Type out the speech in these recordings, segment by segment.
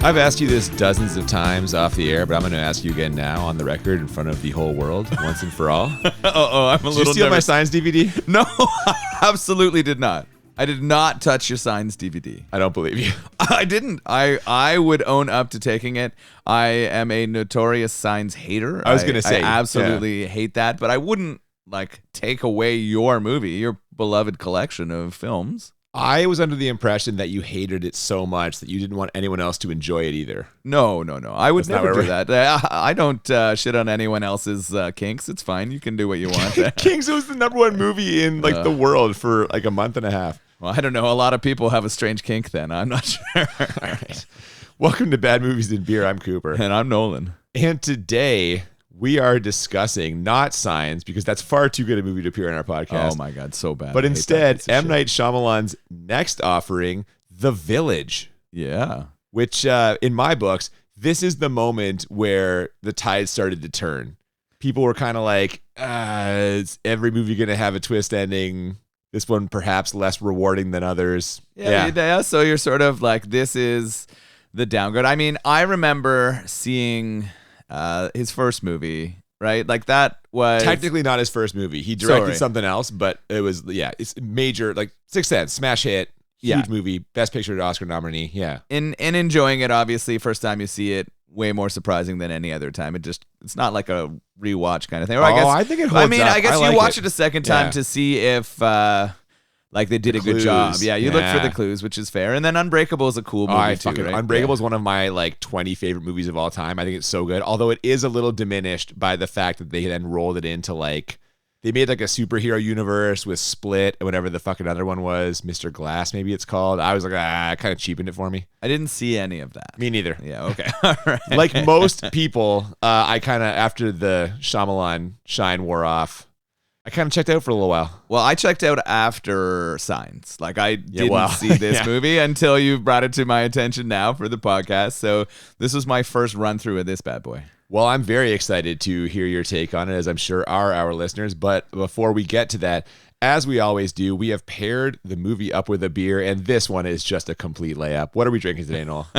I've asked you this dozens of times off the air, but I'm going to ask you again now on the record in front of the whole world, once and for all. I'm a little. Did you steal my Signs DVD? No, I absolutely did not. I did not touch your Signs DVD. I don't believe you. I didn't. I would own up to taking it. I am a notorious Signs hater. I was going to say. I absolutely hate that, but I wouldn't take away your movie, your beloved collection of films. I was under the impression that you hated it so much that you didn't want anyone else to enjoy it either. No. I would never do that. I don't shit on anyone else's kinks. It's fine. You can do what you want. Kings was the #1 movie in the world for a month and a half. Well, I don't know. A lot of people have a strange kink then. I'm not sure. All right. Welcome to Bad Movies and Beer. I'm Cooper. And I'm Nolan. And today we are discussing not Signs, because that's far too good a movie to appear on our podcast. Oh my God, so bad. But instead, M. Night Shyamalan's next offering, The Village. Yeah. Which, in my books, this is the moment where the tide started to turn. People were kind of like, is every movie going to have a twist ending? This one perhaps less rewarding than others. Yeah. So you're sort of like, this is the downgrade. I mean, I remember seeing his first movie, right? Like that was technically not his first movie. He directed something else, but it was, it's major, like Sixth Sense, smash hit, huge movie, Best Picture Oscar nominee. Yeah. And enjoying it, obviously, first time you see it, way more surprising than any other time. It's not like a rewatch kind of thing. Or I think it holds up. I guess you watch it a second time to see if they did a good job. Yeah, you look for the clues, which is fair. And then Unbreakable is a cool movie too, right? Unbreakable is one of my 20 favorite movies of all time. I think it's so good. Although it is a little diminished by the fact that they then rolled it into they made a superhero universe with Split and whatever the fucking other one was, Mr. Glass maybe it's called. I was like, kind of cheapened it for me. I didn't see any of that. Me neither. Yeah, okay. All right. Like most people, I kind of, after the Shyamalan shine wore off, I kind of checked out for a little while. Well, I checked out after Signs. I didn't see this movie until you brought it to my attention now for the podcast. So this was my first run through of this bad boy. Well, I'm very excited to hear your take on it, as I'm sure are our listeners. But before we get to that, as we always do, we have paired the movie up with a beer, and this one is just a complete layup. What are we drinking today, Noel?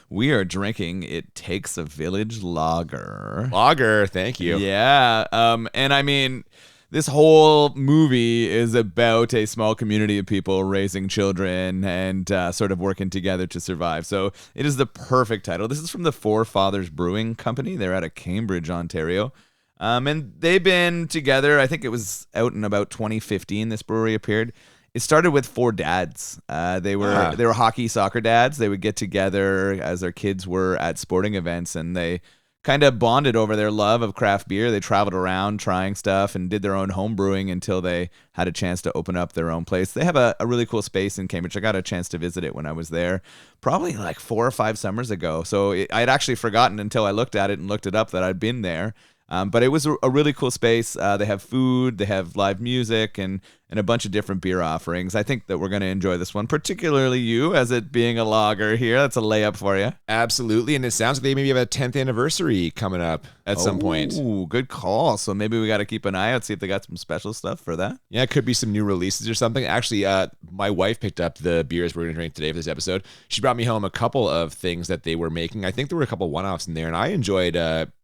We are drinking It Takes a Village Lager. Lager, thank you. Yeah, and I mean, this whole movie is about a small community of people raising children and sort of working together to survive. So it is the perfect title. This is from the Four Fathers Brewing Company. They're out of Cambridge, Ontario. And they've been together, I think it was out in about 2015, this brewery appeared. It started with four dads. They were hockey, soccer dads. They would get together as their kids were at sporting events, and they kind of bonded over their love of craft beer. They traveled around trying stuff and did their own home brewing until they had a chance to open up their own place. They have a really cool space in Cambridge. I got a chance to visit it when I was there probably 4 or 5 summers ago. So I had actually forgotten until I looked at it and looked it up that I'd been there. But it was a really cool space. They have food, they have live music, and a bunch of different beer offerings. I think that we're going to enjoy this one, particularly you, as it being a lager here. That's a layup for you. Absolutely, and it sounds like they maybe have a 10th anniversary coming up at some point. Ooh, good call. So maybe we got to keep an eye out, see if they got some special stuff for that. Yeah, it could be some new releases or something. Actually, my wife picked up the beers we're going to drink today for this episode. She brought me home a couple of things that they were making. I think there were a couple one-offs in there, and I enjoyed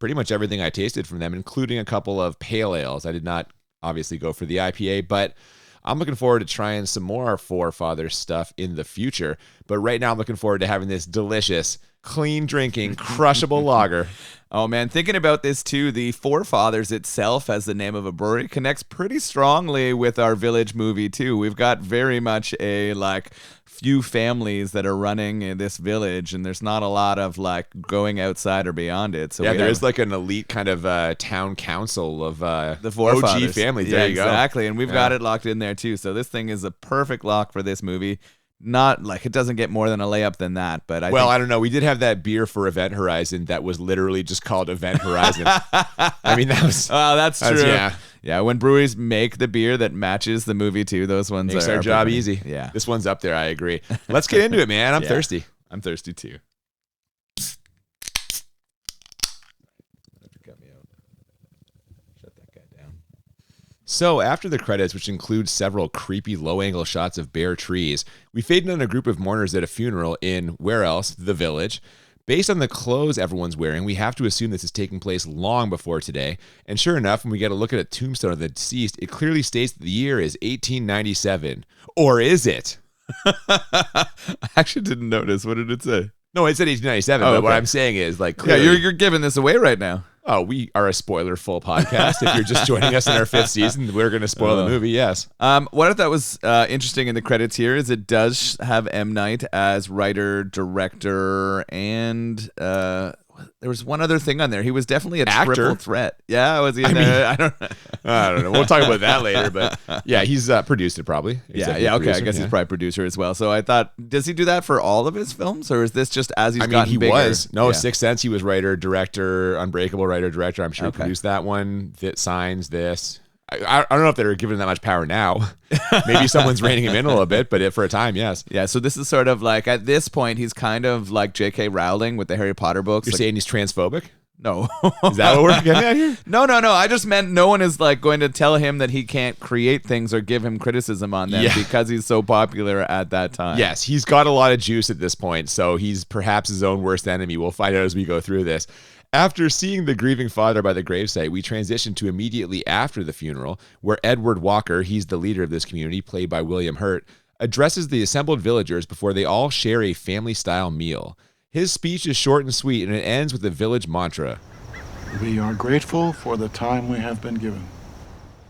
pretty much everything I tasted from them, including a couple of pale ales. I did not obviously go for the IPA, but I'm looking forward to trying some more Four Fathers stuff in the future. But right now I'm looking forward to having this delicious, clean drinking, crushable lager. Oh man, thinking about this too, the Four Fathers itself as the name of a brewery connects pretty strongly with our Village movie too. We've got very much a few families that are running this village, and there's not a lot of going outside or beyond it. So there is an elite kind of town council of the Four Fathers families. There you go. Exactly, and we've got it locked in there too. So this thing is a perfect lock for this movie. Not it doesn't get more than a layup than that, but I don't know. We did have that beer for Event Horizon that was literally just called Event Horizon. I mean, that was. Oh, that's true. Yeah. When breweries make the beer that matches the movie too, those ones makes are our job pretty, easy. Yeah, this one's up there. I agree. Let's get into it, man. I'm thirsty. I'm thirsty too. So after the credits, which include several creepy low-angle shots of bare trees, we fade in on a group of mourners at a funeral in, where else, the village. Based on the clothes everyone's wearing, we have to assume this is taking place long before today. And sure enough, when we get a look at a tombstone of the deceased, it clearly states that the year is 1897. Or is it? I actually didn't notice. What did it say? No, it said 1897, but what I'm saying is, like, clearly... Yeah, you're giving this away right now. Oh, we are a spoiler-full podcast. If you're just joining us in our 5th season, we're going to spoil the movie, yes. What I thought was interesting in the credits here is it does have M. Night as writer, director, and there was one other thing on there. He was definitely a actor. Triple threat. Yeah, was he in there? I don't know. We'll talk about that later, but yeah, he's produced it probably. Yeah, okay. Producer, I guess he's probably producer as well. So I thought, does he do that for all of his films, or is this just as he's gotten bigger? Sixth Sense, he was writer, director, Unbreakable, writer, director. I'm sure he produced that one. That Signs, this. I don't know if they're giving him that much power now. Maybe someone's reining him in a little bit, but for a time, yes. Yeah, so this is sort of like, at this point, he's kind of like J.K. Rowling with the Harry Potter books. You're saying he's transphobic? No. Is that what we're getting at here? No. I just meant no one is like going to tell him that he can't create things or give him criticism on them because he's so popular at that time. Yes, he's got a lot of juice at this point, so he's perhaps his own worst enemy. We'll find out as we go through this. After seeing the grieving father by the gravesite, we transition to immediately after the funeral, where Edward Walker, he's the leader of this community, played by William Hurt, addresses the assembled villagers before they all share a family-style meal. His speech is short and sweet, and it ends with the village mantra. We are grateful for the time we have been given.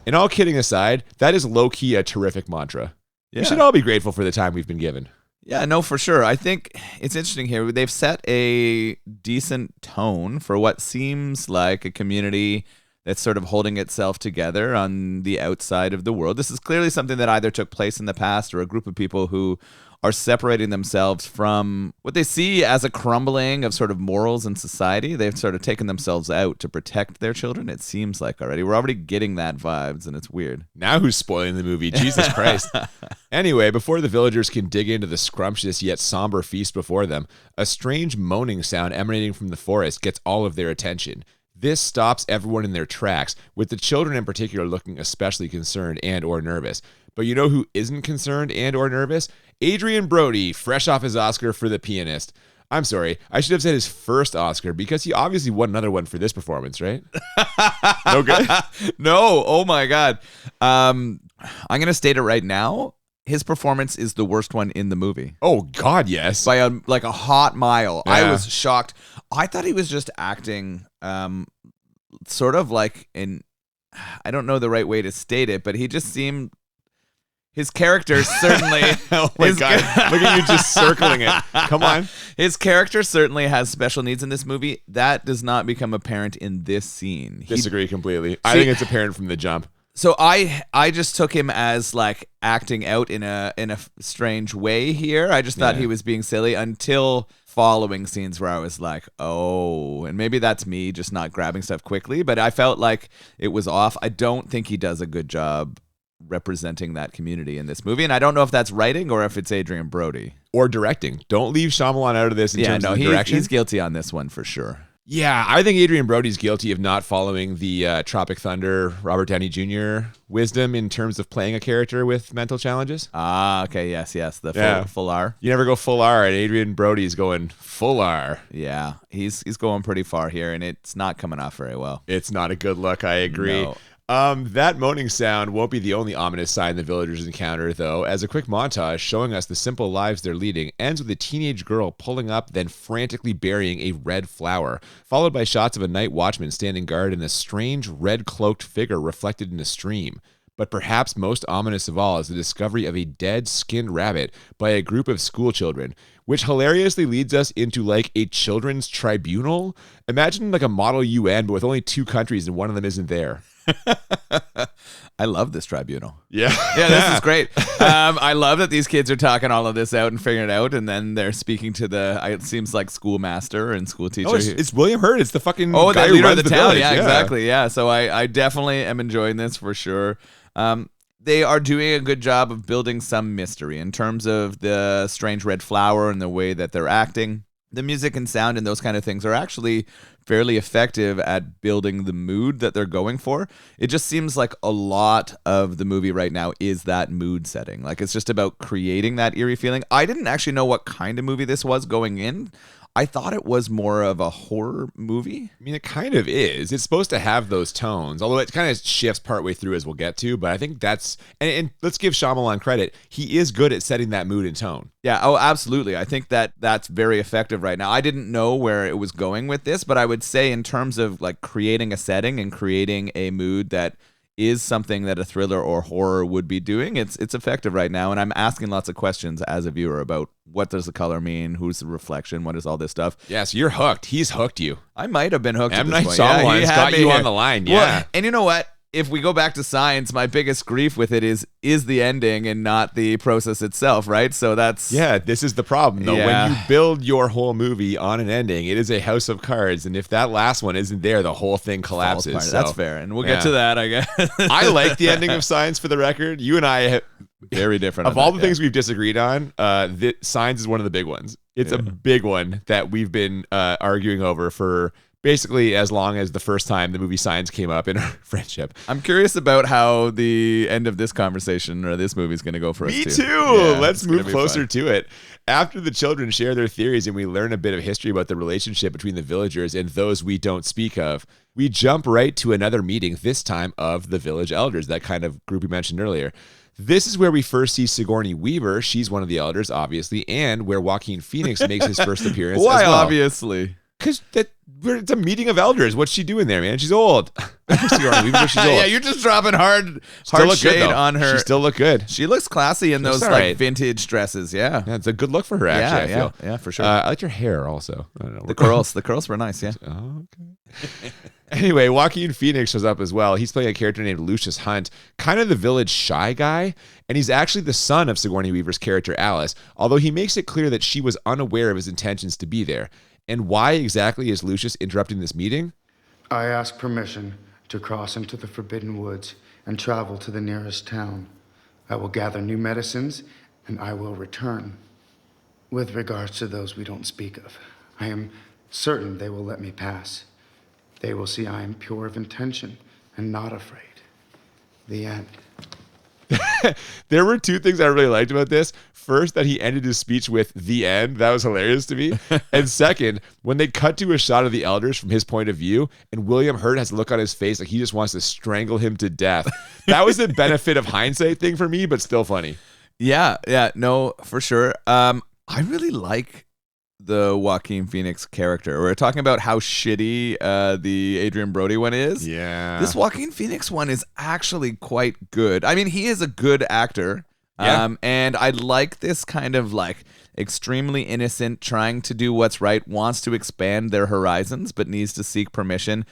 And all kidding aside, that is low-key a terrific mantra. Yeah. We should all be grateful for the time we've been given. Yeah, no, for sure. I think it's interesting here. They've set a decent tone for what seems like a community that's sort of holding itself together on the outside of the world. This is clearly something that either took place in the past or a group of people who are separating themselves from what they see as a crumbling of sort of morals in society. They've sort of taken themselves out to protect their children, it seems like already. We're already getting that vibes, and it's weird. Now who's spoiling the movie? Jesus Christ. Anyway, before the villagers can dig into the scrumptious yet somber feast before them, a strange moaning sound emanating from the forest gets all of their attention. This stops everyone in their tracks, with the children in particular looking especially concerned and or nervous. But you know who isn't concerned and or nervous? Adrien Brody, fresh off his Oscar for The Pianist. I'm sorry, I should have said his first Oscar because he obviously won another one for this performance, right? No good? No, oh my God. I'm going to state it right now. His performance is the worst one in the movie. Oh, God, yes. By a hot mile. Yeah. I was shocked. I thought he was just acting sort of like I don't know the right way to state it, but he just seemed... His character certainly... Oh my God. Look at you just circling it. Come on. His character certainly has special needs in this movie. That does not become apparent in this scene. Disagree completely. I think it's apparent from the jump. So I just took him as like acting out in a strange way here. I just thought he was being silly until following scenes where I was like, oh, and maybe that's me just not grabbing stuff quickly, but I felt like it was off. I don't think he does a good job representing that community in this movie, and I don't know if that's writing or if it's Adrien Brody. Or directing. Don't leave Shyamalan out of this in terms of the direction. He's guilty on this one for sure. Yeah, I think Adrien Brody's guilty of not following the Tropic Thunder, Robert Downey Jr. wisdom in terms of playing a character with mental challenges. Ah, okay, yes, the full R. You never go full R, and Adrien Brody's going full R. Yeah, he's going pretty far here, and it's not coming off very well. It's not a good look, I agree. No. That moaning sound won't be the only ominous sign the villagers encounter, though, as a quick montage showing us the simple lives they're leading ends with a teenage girl pulling up, then frantically burying a red flower, followed by shots of a night watchman standing guard and a strange red-cloaked figure reflected in a stream. But perhaps most ominous of all is the discovery of a dead skinned rabbit by a group of schoolchildren, which hilariously leads us into like a children's tribunal. Imagine like a model UN, but with only 2 countries and one of them isn't there. I love this tribunal. Yeah, this is great. I love that these kids are talking all of this out and figuring it out, and then they're speaking to it seems like schoolmaster and school teacher. Oh, it's William Hurt. It's the fucking the guy leader who of the town. village. Yeah, exactly. Yeah, so I definitely am enjoying this for sure. They are doing a good job of building some mystery in terms of the strange red flower and the way that they're acting. the music and sound and those kind of things are actually fairly effective at building the mood that they're going for. It just seems like a lot of the movie right now is that mood setting. Like, it's just about creating that eerie feeling. I didn't actually know what kind of movie this was going in. I thought it was more of a horror movie. I mean, it kind of is. It's supposed to have those tones, although it kind of shifts partway through, as we'll get to. But I think that's, and let's give Shyamalan credit. He is good at setting that mood and tone. Yeah, oh, absolutely. I think that that's very effective right now. I didn't know where it was going with this, but I would say in terms of like creating a setting and creating a mood that is something that a thriller or horror would be doing, it's effective right now. And I'm asking lots of questions as a viewer about what does the color mean, who's the reflection, what is all this stuff. Yeah, so you're hooked. He's hooked you. I might have been hooked. M. Night Shyamalan's got you on the line. Yeah. Well, and you know what? If we go back to science, my biggest grief with it is the ending and not the process itself, right? So that's... Yeah, this is the problem, though. Yeah. When you build your whole movie on an ending, it is a house of cards, and if that last one isn't there, the whole thing collapses. So, that's fair, and we'll get to that, I guess. I like the ending of Signs, for the record. You and I have... Very different. Of all the things we've disagreed on, Signs is one of the big ones. It's a big one that we've been arguing over for... basically as long as the first time the movie Signs came up in our friendship. I'm curious about how the end of this conversation or this movie is going to go for us. Me too. Yeah, let's move closer to it. After the children share their theories and we learn a bit of history about the relationship between the villagers and those we don't speak of, we jump right to another meeting, this time of the village elders, that kind of group we mentioned earlier. This is where we first see Sigourney Weaver. She's one of the elders, obviously, and where Joaquin Phoenix makes his first appearance. Why, as well. Obviously? Because it's a meeting of elders. What's she doing there, man? She's old. Sigourney Weaver, she's old. Yeah, you're just dropping hard shade good, on her. She still look good. She looks classy in those right. vintage dresses. Yeah, it's a good look for her. Actually, I feel. Yeah, for sure. I like her hair also. I don't know. The curls were nice. Yeah. Oh, okay. Anyway, Joaquin Phoenix shows up as well. He's playing a character named Lucius Hunt, kind of the village shy guy, and he's actually the son of Sigourney Weaver's character Alice, although he makes it clear that she was unaware of his intentions to be there. And why exactly is Lucius interrupting this meeting? I ask permission to cross into the Forbidden Woods and travel to the nearest town. I will gather new medicines, and I will return. With regards to those we don't speak of, I am certain they will let me pass. They will see I am pure of intention and not afraid. The end. There were two things I really liked about this. First, that he ended his speech with "the end." That was hilarious to me. And second, when they cut to a shot of the elders from his point of view, and William Hurt has a look on his face like he just wants to strangle him to death. That was the benefit of hindsight thing for me, but still funny. Yeah, no, for sure. I really like the Joaquin Phoenix character. We're talking about how shitty the Adrien Brody one is. Yeah. This Joaquin Phoenix one is actually quite good. I mean, he is a good actor. Yeah. And I like this kind of like extremely innocent, trying to do what's right, wants to expand their horizons, but needs to seek permission.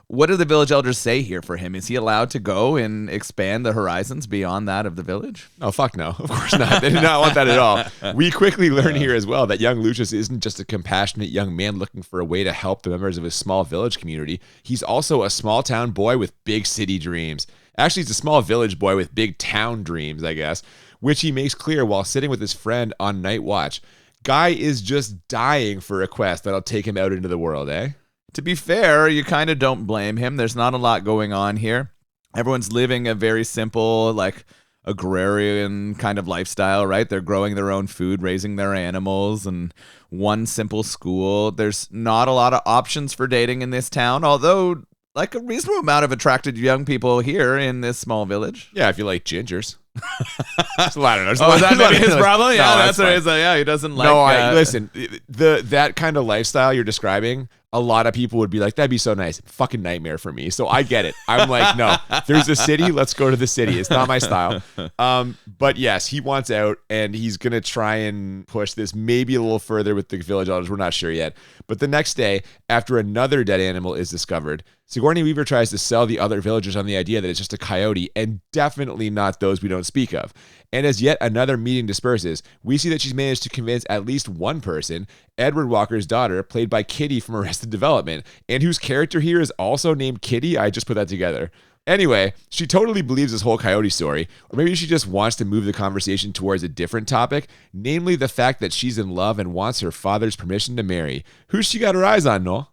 What do the village elders say here for him? Is he allowed to go and expand the horizons beyond that of the village? Oh, fuck no. Of course not. They did not want that at all. We quickly learn here as well that young Lucius isn't just a compassionate young man looking for a way to help the members of his small village community. He's also a small town boy with big city dreams. Actually, he's a small village boy with big town dreams, I guess, which he makes clear while sitting with his friend on night watch. Guy is just dying for a quest that'll take him out into the world, eh? To be fair, you kind of don't blame him. There's not a lot going on here. Everyone's living a very simple, like, agrarian kind of lifestyle, right? They're growing their own food, raising their animals, and one simple school. There's not a lot of options for dating in this town, although, like, a reasonable amount of attracted young people here in this small village. Yeah, if you like gingers. I don't know. Oh, is that maybe his problem? Yeah, No, that's what fine. it is. Yeah, he doesn't like... No, listen, that kind of lifestyle you're describing, a lot of people would be like, that'd be so nice. Fucking nightmare for me. So I get it. I'm like, no, there's a city. Let's go to the city. It's not my style. But yes, he wants out and he's going to try and push this maybe a little further with the village elders. We're not sure yet. But the next day, after another dead animal is discovered, Sigourney Weaver tries to sell the other villagers on the idea that it's just a coyote and definitely not those we don't speak of. And as yet another meeting disperses, we see that she's managed to convince at least one person, Edward Walker's daughter, played by Kitty from Arrested Development, and whose character here is also named Kitty. I just put that together. Anyway, she totally believes this whole coyote story, or maybe she just wants to move the conversation towards a different topic, namely the fact that she's in love and wants her father's permission to marry. Who's she got her eyes on, Noel?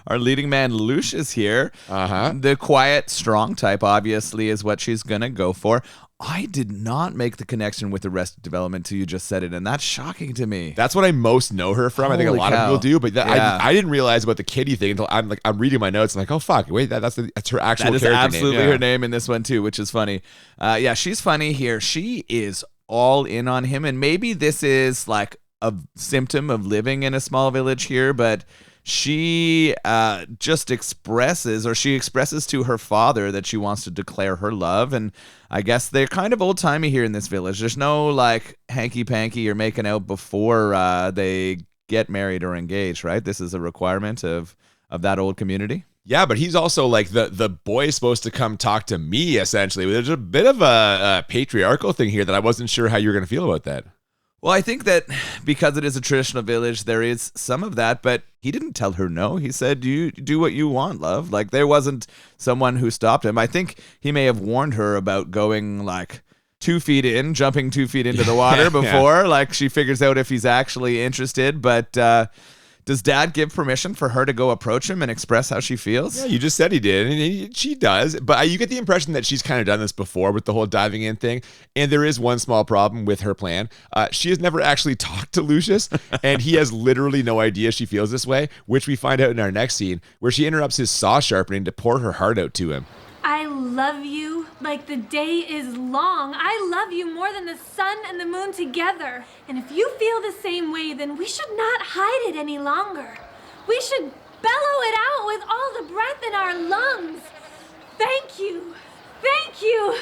Our leading man, Lucius here. Uh-huh. The quiet, strong type, obviously, is what she's going to go for. I did not make the connection with Arrested Development till you just said it, and that's shocking to me. That's what I most know her from. I think a lot of people do, but I didn't realize about the kitty thing until I'm reading my notes. I'm like, oh fuck, wait, that's her actual character name. That is absolutely her name in this one too, which is funny. Yeah, she's funny here. She is all in on him, and maybe this is like a symptom of living in a small village here, but she just expresses to her father that she wants to declare her love. And I guess they're kind of old-timey here in this village. There's no like hanky-panky or making out before they get married or engaged, right? This is a requirement of that old community. Yeah, but he's also like the boy is supposed to come talk to me, essentially. There's a bit of a patriarchal thing here that I wasn't sure how you were going to feel about that. Well, I think that because it is a traditional village, there is some of that, but he didn't tell her no. He said, you do what you want, love. Like, there wasn't someone who stopped him. I think he may have warned her about going, like, 2 feet in, jumping 2 feet into the water before. Like, she figures out if he's actually interested, but does Dad give permission for her to go approach him and express how she feels? Yeah, you just said he did, and she does. But you get the impression that she's kind of done this before with the whole diving in thing. And there is one small problem with her plan. She has never actually talked to Lucius, and he has literally no idea she feels this way, which we find out in our next scene, where she interrupts his saw sharpening to pour her heart out to him. I love you like the day is long. I love you more than the sun and the moon together. And if you feel the same way, then we should not hide it any longer. We should bellow it out with all the breath in our lungs. Thank you. Thank you.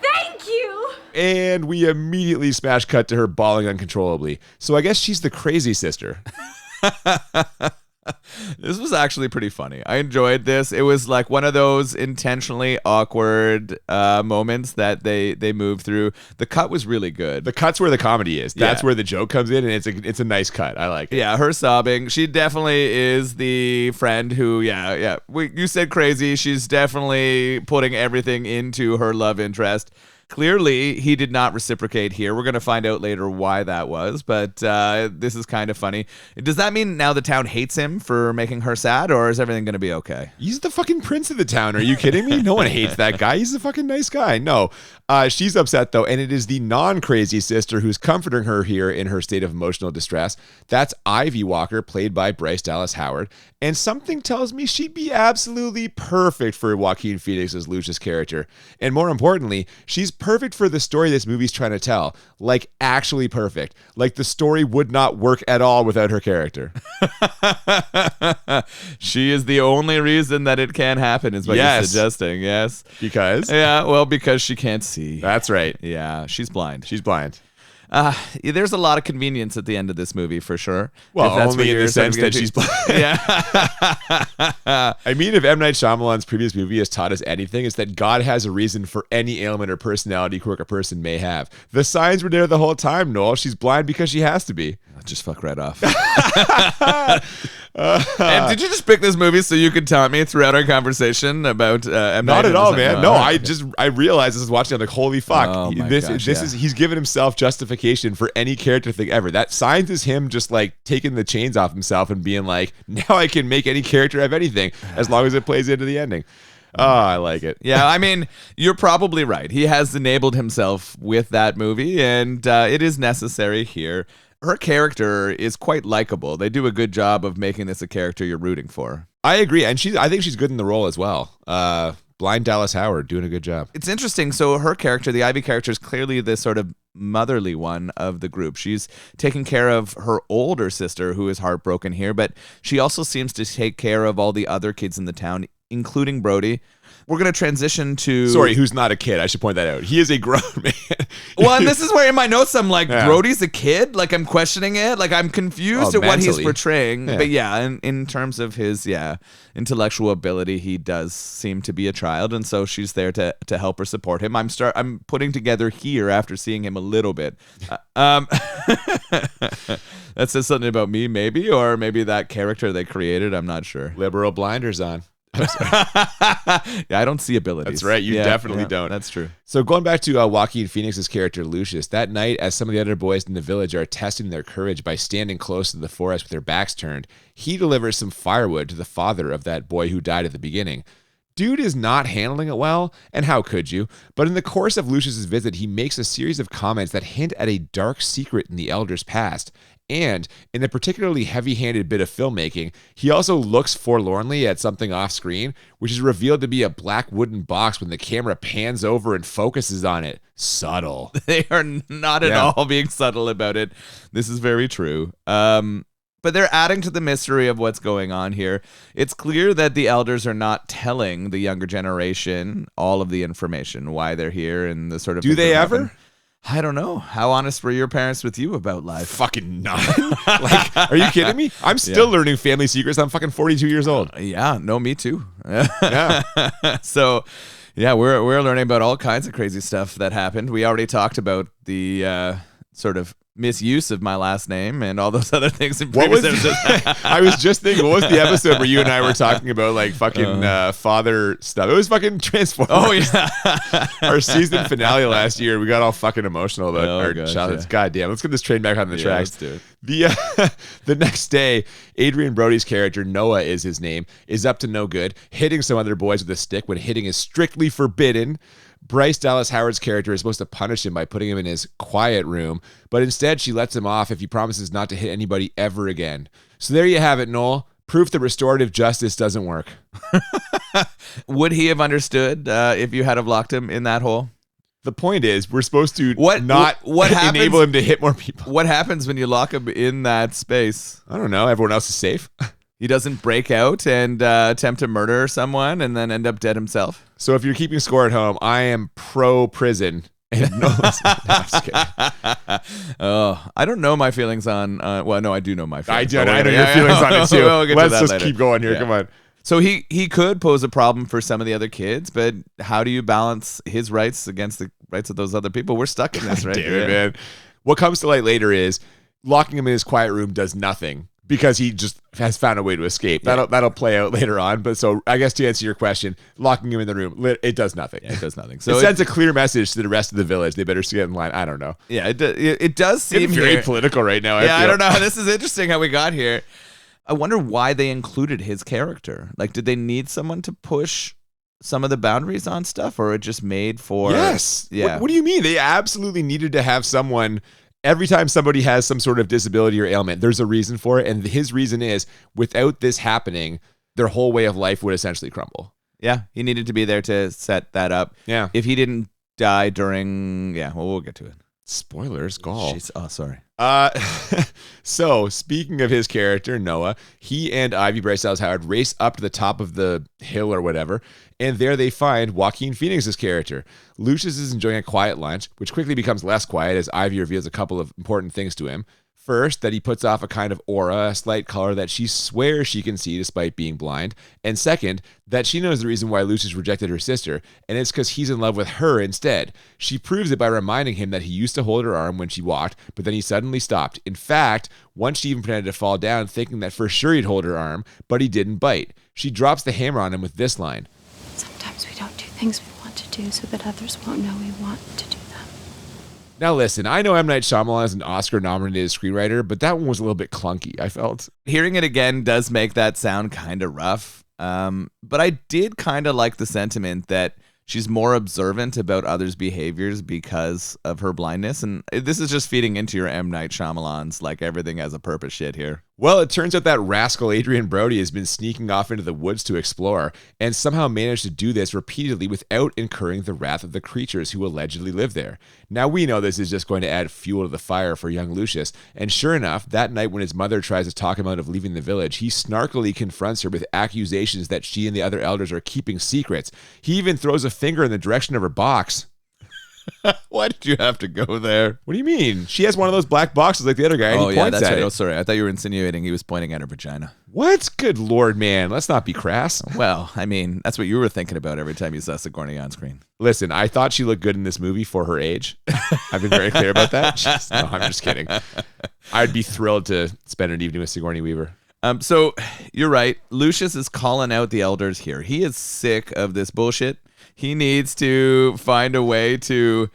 Thank you. And we immediately smash cut to her bawling uncontrollably. So I guess she's the crazy sister. This was actually pretty funny. I enjoyed this. It was like one of those intentionally awkward moments that they moved through. The cut was really good. The cut's where the comedy is. That's where the joke comes in, and it's a nice cut. I like it. Yeah, her sobbing. She definitely is the friend who, you said crazy. She's definitely putting everything into her love interest. Clearly, he did not reciprocate here. We're going to find out later why that was, but this is kind of funny. Does that mean now the town hates him for making her sad, or is everything going to be okay? He's the fucking prince of the town. Are you kidding me? No one hates that guy. He's a fucking nice guy. No. She's upset, though, and it is the non-crazy sister who's comforting her here in her state of emotional distress. That's Ivy Walker, played by Bryce Dallas Howard, and something tells me she'd be absolutely perfect for Joaquin Phoenix's Lucius character. And more importantly, she's perfect for the story this movie's trying to tell. Like, actually perfect. Like, the story would not work at all without her character. She is the only reason that it can happen, is what you're suggesting, yes? Because? Yeah, well, because she can't see. That's right. Yeah, she's blind. She's blind. There's a lot of convenience at the end of this movie, for sure. Well, only in the sense that she's blind. Yeah. I mean, if M. Night Shyamalan's previous movie has taught us anything, it's that God has a reason for any ailment or personality quirk a person may have. The signs were there the whole time, Noel. She's blind because she has to be. Just fuck right off. And did you just pick this movie so you could taunt me throughout our conversation about M. Not Night at all, man. No, right. I realized this is watching. I'm like, holy fuck. Oh my this gosh, is he's given himself justification for any character thing ever. That Signs is him just like taking the chains off himself and being like, now I can make any character have anything as long as it plays into the ending. Oh, I like it. Yeah, I mean, you're probably right. He has enabled himself with that movie, and it is necessary here. Her character is quite likable. They do a good job of making this a character you're rooting for. I agree, and I think she's good in the role as well. Blind Dallas Howard doing a good job. It's interesting. So her character, the Ivy character, is clearly the sort of motherly one of the group. She's taking care of her older sister, who is heartbroken here, but she also seems to take care of all the other kids in the town, including Brody. We're going to transition to... Sorry, who's not a kid. I should point that out. He is a grown man. Well, and this is where in my notes I'm like, Brody's a kid? Like, I'm questioning it. Like, I'm confused at what he's portraying. Yeah. But yeah, in terms of his, intellectual ability, he does seem to be a child. And so she's there to help her, support him. I'm putting together here after seeing him a little bit. That says something about me, maybe, or maybe that character they created. I'm not sure. Liberal blinders on. Yeah, I don't see abilities. That's right. You definitely don't. That's true. So going back to Joaquin Phoenix's character, Lucius, that night, as some of the other boys in the village are testing their courage by standing close to the forest with their backs turned, he delivers some firewood to the father of that boy who died at the beginning. Dude is not handling it well, and how could you? But in the course of Lucius's visit, he makes a series of comments that hint at a dark secret in the elder's past. And in a particularly heavy-handed bit of filmmaking, he also looks forlornly at something off-screen, which is revealed to be a black wooden box when the camera pans over and focuses on it. Subtle. They are not at all being subtle about it. This is very true. But they're adding to the mystery of what's going on here. It's clear that the elders are not telling the younger generation all of the information, why they're here and the sort of... Do they ever? I don't know. How honest were your parents with you about life? Fucking none. Like, are you kidding me? I'm still learning family secrets. I'm fucking 42 years old. Yeah, no, me too. Yeah. So, yeah, we're learning about all kinds of crazy stuff that happened. We already talked about the sort of misuse of my last name and all those other things in previous episodes. I was just thinking, what was the episode where you and I were talking about like fucking father stuff? It was fucking Transformers. Oh yeah. Our season finale last year, we got all fucking emotional about our gosh, childhoods. yeah. God damn, let's get this train back on the tracks. Let's do it. The next day, Adrien Brody's character, Noah is his name, is up to no good, hitting some other boys with a stick when hitting is strictly forbidden. Bryce Dallas Howard's character is supposed to punish him by putting him in his quiet room, but instead she lets him off if he promises not to hit anybody ever again. So there you have it, Noel. Proof that restorative justice doesn't work. Would he have understood if you had have locked him in that hole? The point is, we're supposed to what enable him to hit more people. What happens when you lock him in that space? I don't know. Everyone else is safe. He doesn't break out and attempt to murder someone and then end up dead himself. So if you're keeping score at home, I am pro-prison. And no, I'm just kidding. Oh, I don't know my feelings on... well, no, I do know my feelings. I know your feelings on it too. Let's just later. keep going here. Yeah. Come on. So he could pose a problem for some of the other kids, but how do you balance his rights against the rights of those other people? We're stuck in this, right? Damn it, man. What comes to light later is locking him in his quiet room does nothing, because he just has found a way to escape. That'll play out later on. But so I guess to answer your question, locking him in the room, it does nothing. Yeah, it does nothing. So it sends a clear message to the rest of the village. They better get in line. I don't know. Yeah, it does seem it's very political right now. I don't know. This is interesting how we got here. I wonder why they included his character. Like, did they need someone to push some of the boundaries on stuff, or it just made for... Yes. Yeah. What do you mean? They absolutely needed to have someone... Every time somebody has some sort of disability or ailment, there's a reason for it. And his reason is, without this happening, their whole way of life would essentially crumble. Yeah, he needed to be there to set that up. Yeah. If he didn't die during... Yeah, well, we'll get to it. Spoilers, Gall. Oh, sorry. So, speaking of his character, Noah, he and Ivy Bryce Dallas Howard race up to the top of the hill or whatever, and there they find Joaquin Phoenix's character. Lucius is enjoying a quiet lunch, which quickly becomes less quiet as Ivy reveals a couple of important things to him. First, that he puts off a kind of aura, a slight color that she swears she can see despite being blind. And second, that she knows the reason why Lucius rejected her sister, and it's because he's in love with her instead. She proves it by reminding him that he used to hold her arm when she walked, but then he suddenly stopped. In fact, once she even pretended to fall down, thinking that for sure he'd hold her arm, but he didn't bite. She drops the hammer on him with this line. Sometimes we don't do things we want to do so that others won't know we want to do them. Now listen, I know M. Night Shyamalan is an Oscar-nominated screenwriter, but that one was a little bit clunky, I felt. Hearing it again does make that sound kind of rough, but I did kind of like the sentiment that she's more observant about others' behaviors because of her blindness, and this is just feeding into your M. Night Shyamalan's like everything has a purpose shit here. Well, it turns out that rascal Adrien Brody has been sneaking off into the woods to explore, and somehow managed to do this repeatedly without incurring the wrath of the creatures who allegedly live there. Now we know this is just going to add fuel to the fire for young Lucius, and sure enough, that night when his mother tries to talk him out of leaving the village, he snarkily confronts her with accusations that she and the other elders are keeping secrets. He even throws a finger in the direction of her box. Why did you have to go there? What do you mean? She has one of those black boxes like the other guy, and he points at it. Oh, sorry. I thought you were insinuating he was pointing at her vagina. What? Good Lord, man. Let's not be crass. Well, I mean, that's what you were thinking about every time you saw Sigourney on screen. Listen, I thought she looked good in this movie for her age. I've been very clear about that. No, I'm just kidding. I'd be thrilled to spend an evening with Sigourney Weaver. So you're right. Lucius is calling out the elders here. He is sick of this bullshit. He needs to find a way to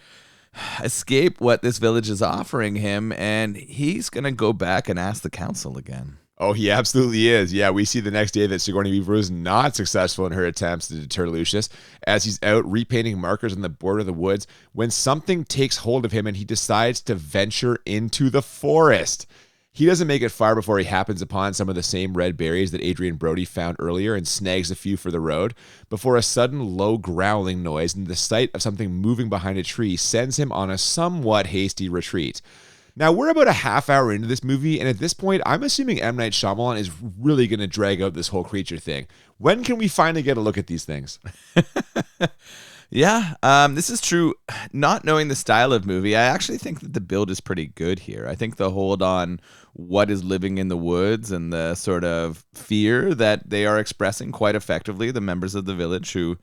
escape what this village is offering him, and he's going to go back and ask the council again. Oh, he absolutely is. Yeah, we see the next day that Sigourney Weaver was not successful in her attempts to deter Lucius as he's out repainting markers on the border of the woods when something takes hold of him and he decides to venture into the forest. He doesn't make it far before he happens upon some of the same red berries that Adrien Brody found earlier and snags a few for the road before a sudden low growling noise and the sight of something moving behind a tree sends him on a somewhat hasty retreat. Now, we're about a half hour into this movie, and at this point, I'm assuming M. Night Shyamalan is really going to drag out this whole creature thing. When can we finally get a look at these things? Yeah, this is true. Not knowing the style of movie, I actually think that the build is pretty good here. I think the hold on what is living in the woods and the sort of fear that they are expressing quite effectively, the members of the village who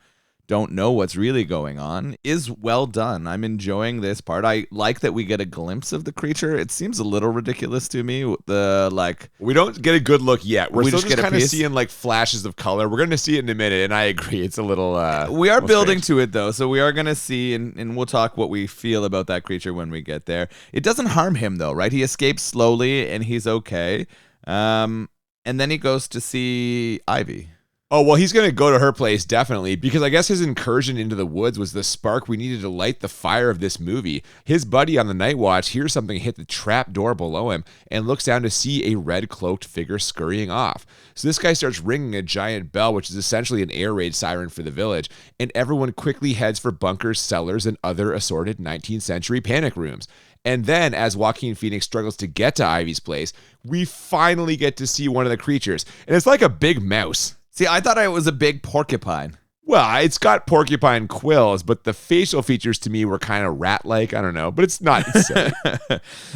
don't know what's really going on, is well done. I'm enjoying this part. I like that we get a glimpse of the creature. It seems a little ridiculous to me. We don't get a good look yet. We're We still just just get a kind of piece. seeing like flashes of color. We're going to see it in a minute, and I agree. It's a little we are building strange. to it, though, so we are going to see, and we'll talk what we feel about that creature when we get there. It doesn't harm him, though, right? He escapes slowly, and he's okay. And then he goes to see Ivy. Oh, well, he's going to go to her place, definitely, because I guess his incursion into the woods was the spark we needed to light the fire of this movie. His buddy on the night watch hears something hit the trap door below him and looks down to see a red-cloaked figure scurrying off. So this guy starts ringing a giant bell, which is essentially an air raid siren for the village, and everyone quickly heads for bunkers, cellars, and other assorted 19th century panic rooms. And then, as Joaquin Phoenix struggles to get to Ivy's place, we finally get to see one of the creatures, and it's like a big mouse. See, I thought it was a big porcupine. Well, it's got porcupine quills, but the facial features to me were kind of rat-like. I don't know, but it's not silly.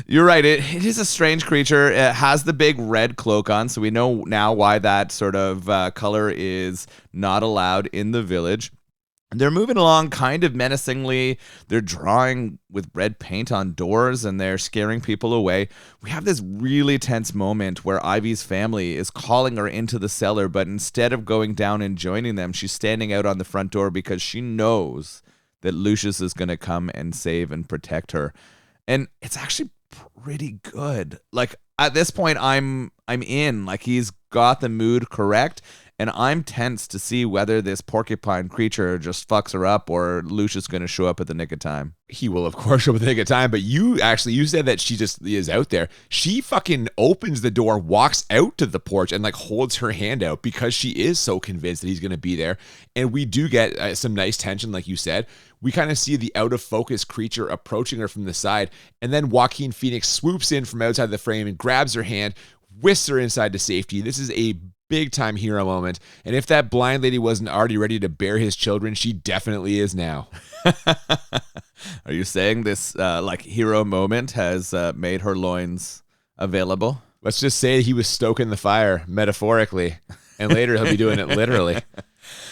You're right. It is a strange creature. It has the big red cloak on, so we know now why that sort of color is not allowed in the village. They're moving along kind of menacingly. They're drawing with red paint on doors and they're scaring people away. We have this really tense moment where Ivy's family is calling her into the cellar, but instead of going down and joining them, she's standing out on the front door because she knows that Lucius is going to come and save and protect her. And it's actually pretty good. Like at this point, I'm in. Like he's got the mood correct. And I'm tense to see whether this porcupine creature just fucks her up or Lucius is going to show up at the nick of time. He will, of course, show up at the nick of time, but you said that she just is out there. She fucking opens the door, walks out to the porch, and like holds her hand out because she is so convinced that he's going to be there. And we do get some nice tension, like you said. We kind of see the out-of-focus creature approaching her from the side, and then Joaquin Phoenix swoops in from outside the frame and grabs her hand, whisks her inside to safety. This is a big time hero moment, and if that blind lady wasn't already ready to bear his children, she definitely is now. Are you saying this hero moment has made her loins available? Let's just say he was stoking the fire metaphorically, and later he'll be doing it literally.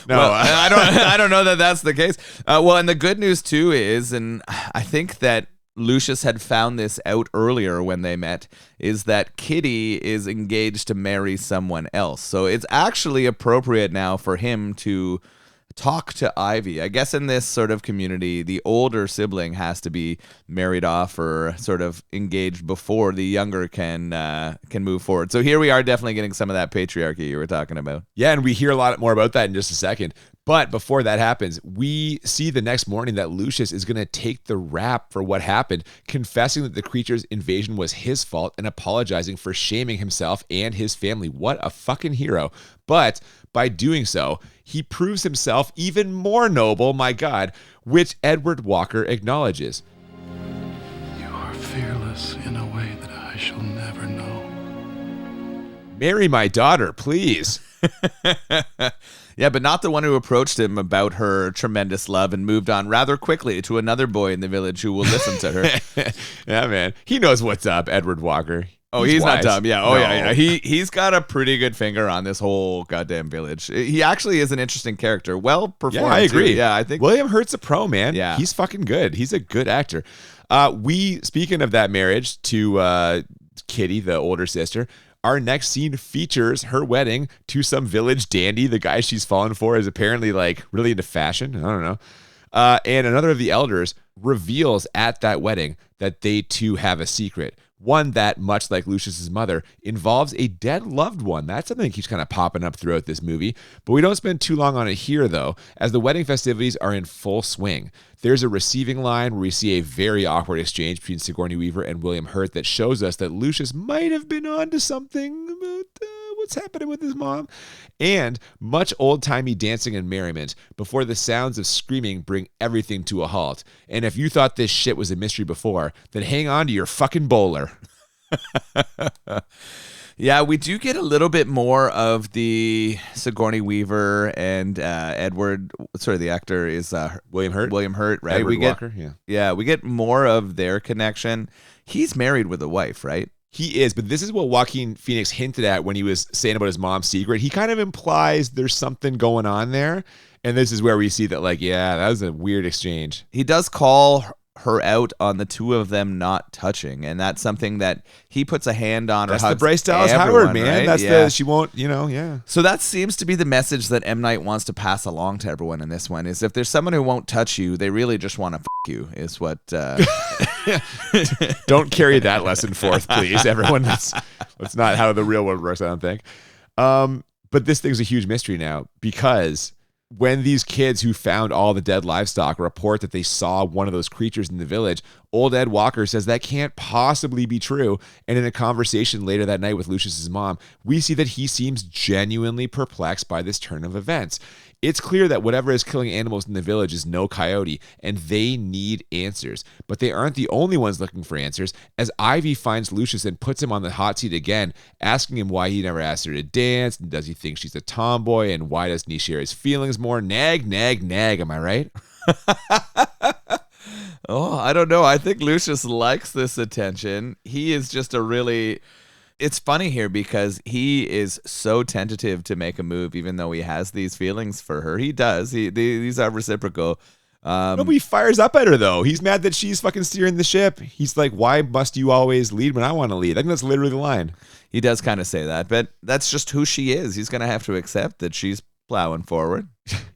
No, well, I don't know that that's the case. Well, and the good news too is, and I think that Lucius had found this out earlier when they met, is that Kitty is engaged to marry someone else. So it's actually appropriate now for him to talk to Ivy. I guess in this sort of community, the older sibling has to be married off or sort of engaged before the younger can move forward. So here we are definitely getting some of that patriarchy you were talking about. Yeah, and we hear a lot more about that in just a second. But before that happens, we see the next morning that Lucius is going to take the rap for what happened, confessing that the creature's invasion was his fault and apologizing for shaming himself and his family. What a fucking hero. But by doing so, he proves himself even more noble, my God, which Edward Walker acknowledges. You are fearless in a way that I shall never know. Marry my daughter, please. Yeah, but not the one who approached him about her tremendous love and moved on rather quickly to another boy in the village who will listen to her. Yeah, man. He knows what's up, Edward Walker. Oh, he's not wise. dumb. Yeah. Oh, No. yeah. He's got a pretty good finger on this whole goddamn village. He actually is an interesting character. Well performed. Yeah, I agree. Too. Yeah, I think William Hurt's a pro, man. Yeah. He's fucking good. He's a good actor. Speaking of that marriage to Kitty, the older sister. Our next scene features her wedding to some village dandy. The guy she's fallen for is apparently like really into fashion. I don't know. And another of the elders reveals at that wedding that they too have a secret. One that, much like Lucius's mother, involves a dead loved one. That's something that keeps kind of popping up throughout this movie. But we don't spend too long on it here, though, as the wedding festivities are in full swing. There's a receiving line where we see a very awkward exchange between Sigourney Weaver and William Hurt that shows us that Lucius might have been onto something about what's happening with his mom, and much old-timey dancing and merriment before the sounds of screaming bring everything to a halt. And if you thought this shit was a mystery before, then hang on to your fucking bowler. Yeah, we do get a little bit more of the Sigourney Weaver and Edward. Sorry, the actor is William Hurt. William Hurt, right? Edward we get Walker, yeah. Yeah, we get more of their connection. He's married with a wife, right? He is, but this is what Joaquin Phoenix hinted at when he was saying about his mom's secret. He kind of implies there's something going on there. And this is where we see that, like, yeah, that was a weird exchange. He does call her out on the two of them not touching, and that's something that he puts a hand on. That's or the Bryce Dallas everyone, Howard, man. right? That's yeah. she won't, yeah. So that seems to be the message that M. Night wants to pass along to everyone in this one, is if there's someone who won't touch you, they really just want to you, is what... Don't carry that lesson forth, please, everyone. That's not how the real world works, I don't think. But this thing's a huge mystery now, because when these kids who found all the dead livestock report that they saw one of those creatures in the village, old Ed Walker says that can't possibly be true. And in a conversation later that night with Lucius's mom, we see that he seems genuinely perplexed by this turn of events. It's clear that whatever is killing animals in the village is no coyote, and they need answers. But they aren't the only ones looking for answers, as Ivy finds Lucius and puts him on the hot seat again, asking him why he never asked her to dance, and does he think she's a tomboy, and why doesn't he share his feelings more? Nag, nag, nag, am I right? Oh, I don't know. I think Lucius likes this attention. He is just a really... It's funny here because he is so tentative to make a move, even though he has these feelings for her. He does. These are reciprocal. Nobody fires up at her, though. He's mad that she's fucking steering the ship. He's like, why must you always lead when I want to lead? I think that's literally the line. He does kind of say that, but that's just who she is. He's going to have to accept that she's plowing forward.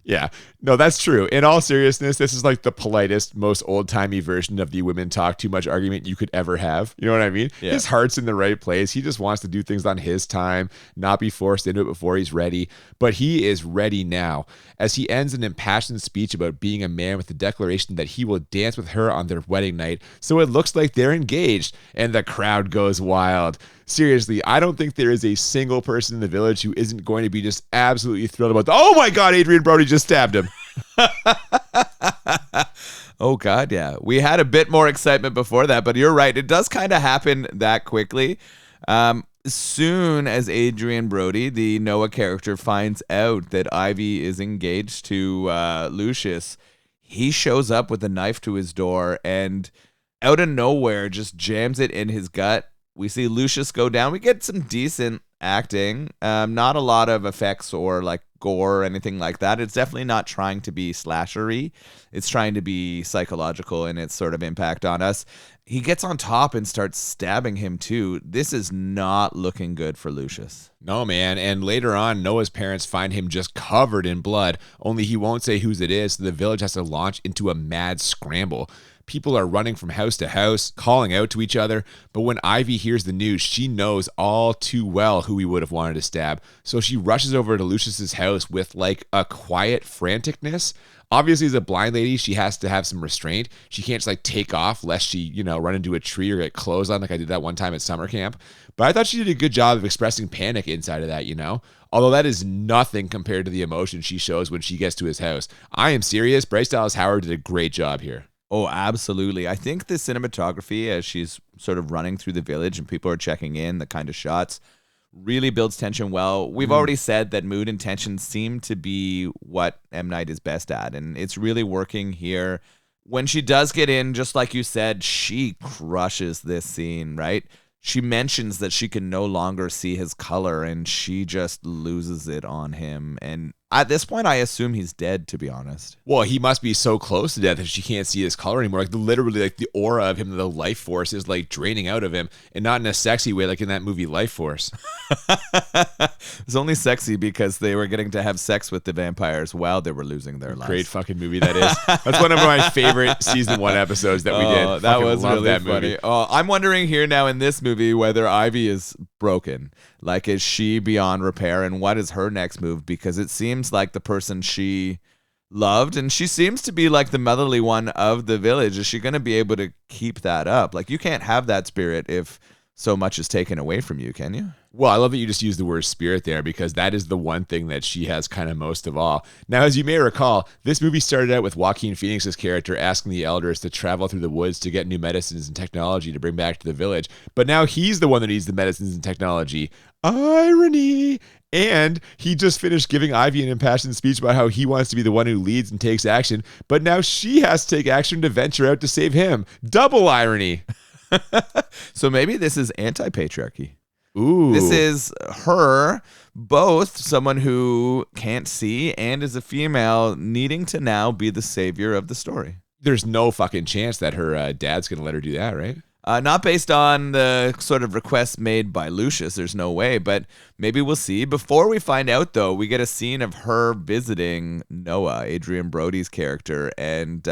Yeah, no, that's true. In all seriousness, this is like the politest, most old-timey version of the women talk too much argument you could ever have. You know what I mean? Yeah. His heart's in the right place. He just wants to do things on his time, not be forced into it before he's ready. But he is ready now, as he ends an impassioned speech about being a man with the declaration that he will dance with her on their wedding night. So it looks like they're engaged, and the crowd goes wild. Seriously, I don't think there is a single person in the village who isn't going to be just absolutely thrilled about oh my God, Adrien Brody just stabbed him. Oh God, yeah. We had a bit more excitement before that, but you're right. It does kind of happen that quickly. Soon as Adrien Brody, the Noah character, finds out that Ivy is engaged to Lucius, he shows up with a knife to his door and out of nowhere just jams it in his gut. We see Lucius go down. We get some decent acting. Not a lot of effects or like gore or anything like that. It's definitely not trying to be slashery. It's trying to be psychological in its sort of impact on us. He gets on top and starts stabbing him too. This is not looking good for Lucius. No, man. And later on, Noah's parents find him just covered in blood, only he won't say whose it is, so the village has to launch into a mad scramble. People are running from house to house, calling out to each other. But when Ivy hears the news, she knows all too well who he would have wanted to stab. So she rushes over to Lucius's house with like a quiet franticness. Obviously, as a blind lady, she has to have some restraint. She can't just like take off lest she, run into a tree or get clothes on like I did that one time at summer camp. But I thought she did a good job of expressing panic inside of that, Although that is nothing compared to the emotion she shows when she gets to his house. I am serious. Bryce Dallas Howard did a great job here. Oh, absolutely. I think the cinematography as she's sort of running through the village and people are checking in, the kind of shots, really builds tension well. We've already said that mood and tension seem to be what M. Night is best at, and it's really working here. When she does get in, just like you said, she crushes this scene, right? She mentions that she can no longer see his color, and she just loses it on him. And At this point, I assume he's dead, to be honest. Well, he must be so close to death that she can't see his color anymore. Like literally, like the aura of him, the life force is like draining out of him, and not in a sexy way, like in that movie Life Force. It's only sexy because they were getting to have sex with the vampires while they were losing their lives. Great fucking movie that is. That's one of my favorite season 1 episodes that we did. That Fucking was love really that funny. movie. I'm wondering here now in this movie whether Ivy is broken. Like, is she beyond repair, and what is her next move? Because it seems like the person she loved, and she seems to be like the motherly one of the village. Is she going to be able to keep that up? Like, you can't have that spirit if so much is taken away from you, can you? Well, I love that you just used the word spirit there, because that is the one thing that she has kind of most of all. Now, as you may recall, this movie started out with Joaquin Phoenix's character asking the elders to travel through the woods to get new medicines and technology to bring back to the village. But now he's the one that needs the medicines and technology. Irony! And he just finished giving Ivy an impassioned speech about how he wants to be the one who leads and takes action, but now she has to take action to venture out to save him. Double irony. So maybe this is anti-patriarchy. Ooh. This is her, both someone who can't see and is a female, needing to now be the savior of the story. There's no fucking chance that her dad's going to let her do that, right? Not based on the sort of requests made by Lucius. There's no way, but maybe we'll see. Before we find out, though, we get a scene of her visiting Noah, Adrien Brody's character, and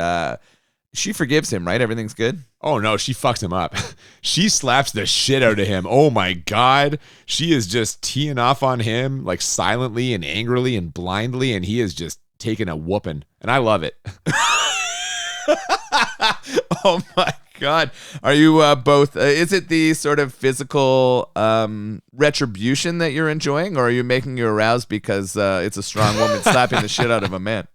she forgives him, right? Everything's good? Oh, no, she fucks him up. She slaps the shit out of him. Oh, my God. She is just teeing off on him, like silently and angrily and blindly, and he is just taking a whooping. And I love it. Oh, my God. Are you both, is it the sort of physical retribution that you're enjoying, or are you making you aroused because it's a strong woman slapping the shit out of a man?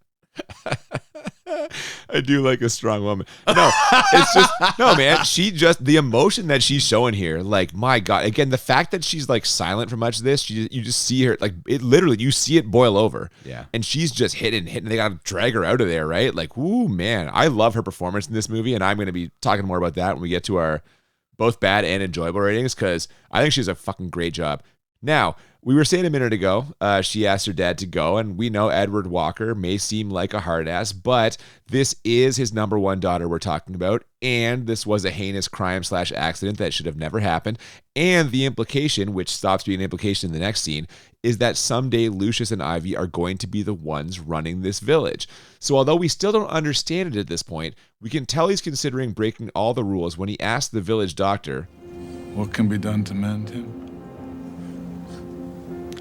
I do like a strong woman. No, it's just, no, man. She just, the emotion that she's showing here, like, my God. Again, the fact that she's like silent for much of this, you just see her, like, it literally, you see it boil over. Yeah. And she's just hitting. They got to drag her out of there, right? Like, ooh, man. I love her performance in this movie, and I'm going to be talking more about that when we get to our both bad and enjoyable ratings, because I think she does a fucking great job. Now, we were saying a minute ago, she asked her dad to go, and we know Edward Walker may seem like a hard ass, but this is his number one daughter we're talking about, and this was a heinous crime/accident that should have never happened, and the implication, which stops being an implication in the next scene, is that someday Lucius and Ivy are going to be the ones running this village. So although we still don't understand it at this point, we can tell he's considering breaking all the rules when he asked the village doctor, What can be done to mend him?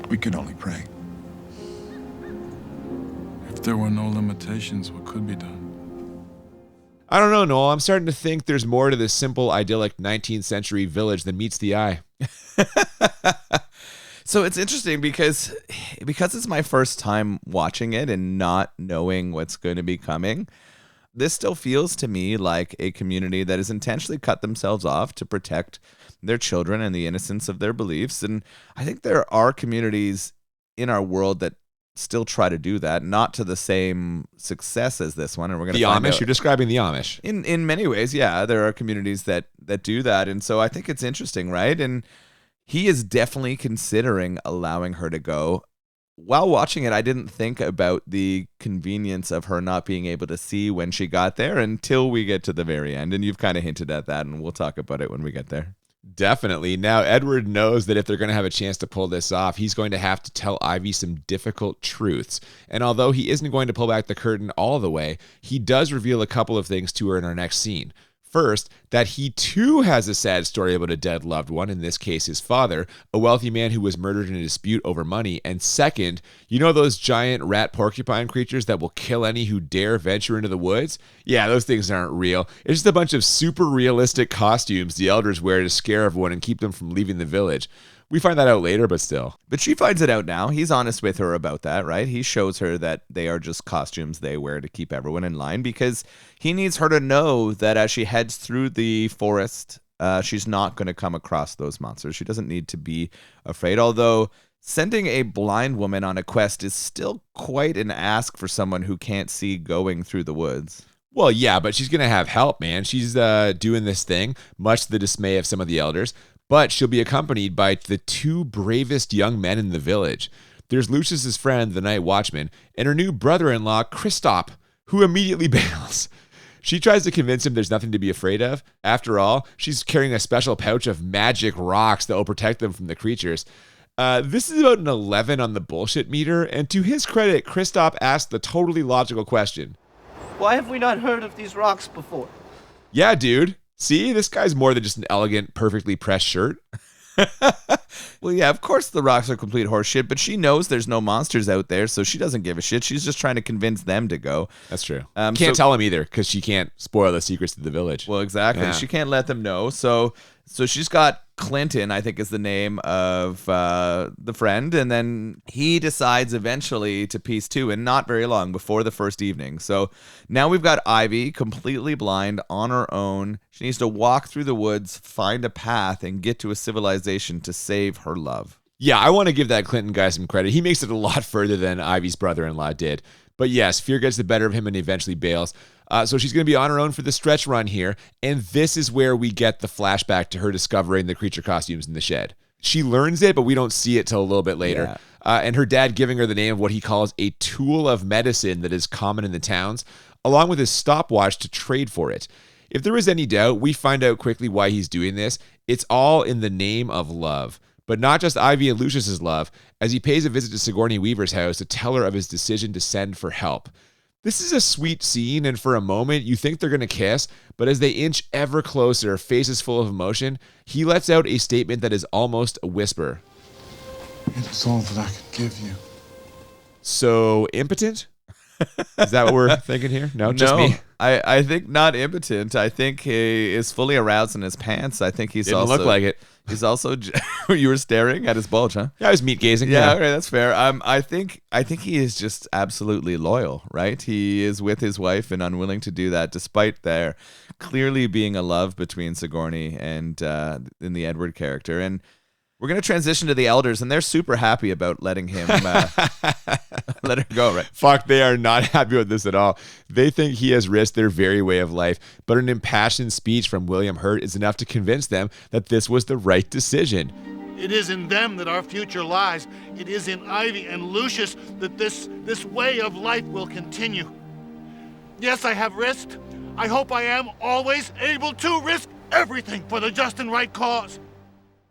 We can only pray. If there were no limitations, what could be done? I don't know, Noel. I'm starting to think there's more to this simple, idyllic 19th century village than meets the eye. So it's interesting because it's my first time watching it and not knowing what's going to be coming. This still feels to me like a community that has intentionally cut themselves off to protect their children and the innocence of their beliefs. And I think there are communities in our world that still try to do that, not to the same success as this one. And we're going to find Amish? out. You're describing the Amish. In many ways, yeah, there are communities that do that. And so I think it's interesting, right? And he is definitely considering allowing her to go. While watching it, I didn't think about the convenience of her not being able to see when she got there until we get to the very end. And you've kind of hinted at that, and we'll talk about it when we get there. Definitely. Now, Edward knows that if they're going to have a chance to pull this off, he's going to have to tell Ivy some difficult truths. And although he isn't going to pull back the curtain all the way, he does reveal a couple of things to her in our next scene. First, that he too has a sad story about a dead loved one, in this case his father, a wealthy man who was murdered in a dispute over money. And second, you know those giant rat porcupine creatures that will kill any who dare venture into the woods? Yeah, those things aren't real. It's just a bunch of super realistic costumes the elders wear to scare everyone and keep them from leaving the village. We find that out later, but still. But she finds it out now. He's honest with her about that, right? He shows her that they are just costumes they wear to keep everyone in line, because he needs her to know that as she heads through the forest, she's not going to come across those monsters. She doesn't need to be afraid, although sending a blind woman on a quest is still quite an ask for someone who can't see going through the woods. Well, yeah, but she's going to have help, man. She's doing this thing, much to the dismay of some of the elders. But she'll be accompanied by the two bravest young men in the village. There's Lucius's friend, the night watchman, and her new brother-in-law, Kristoff, who immediately bails. She tries to convince him there's nothing to be afraid of. After all, she's carrying a special pouch of magic rocks that will protect them from the creatures. This is about an 11 on the bullshit meter, and to his credit, Kristoff asked the totally logical question. Why have we not heard of these rocks before? Yeah, dude. See, this guy's more than just an elegant, perfectly pressed shirt. Well, yeah, of course the rocks are complete horseshit, but she knows there's no monsters out there, so she doesn't give a shit. She's just trying to convince them to go. That's true. Can't tell him either, because she can't spoil the secrets of the village. Well, exactly. Yeah. She can't let them know. So she's got Clinton, I think is the name of the friend, and then he decides eventually to piece two, and not very long before the first evening. So now we've got Ivy completely blind on her own. She needs to walk through the woods, find a path, and get to a civilization to save her love. Yeah, I want to give that Clinton guy some credit. He makes it a lot further than Ivy's brother-in-law did. But yes, fear gets the better of him and eventually bails. So she's going to be on her own for the stretch run here. And this is where we get the flashback to her discovering the creature costumes in the shed. She learns it, but we don't see it till a little bit later. Yeah. And her dad giving her the name of what he calls a tool of medicine that is common in the towns, along with his stopwatch to trade for it. If there is any doubt, we find out quickly why he's doing this. It's all in the name of love. But not just Ivy and Lucius's love, as he pays a visit to Sigourney Weaver's house to tell her of his decision to send for help. This is a sweet scene, and for a moment, you think they're going to kiss, but as they inch ever closer, faces full of emotion, he lets out a statement that is almost a whisper. It is all that I can give you. So, impotent? Is that what we're thinking here? No, just me. I think not impotent. I think he is fully aroused in his pants. I think he's Didn't also look like it. He's also you were staring at his bulge, huh? Yeah, I was meat gazing. Yeah, okay, that's fair. I think he is just absolutely loyal, right? He is with his wife and unwilling to do that, despite there clearly being a love between Sigourney and in the Edward character. And we're going to transition to the elders, and they're super happy about letting him let her go, right? Fuck, they are not happy with this at all. They think he has risked their very way of life, but an impassioned speech from William Hurt is enough to convince them that this was the right decision. It is in them that our future lies. It is in Ivy and Lucius that this way of life will continue. Yes, I have risked. I hope I am always able to risk everything for the just and right cause.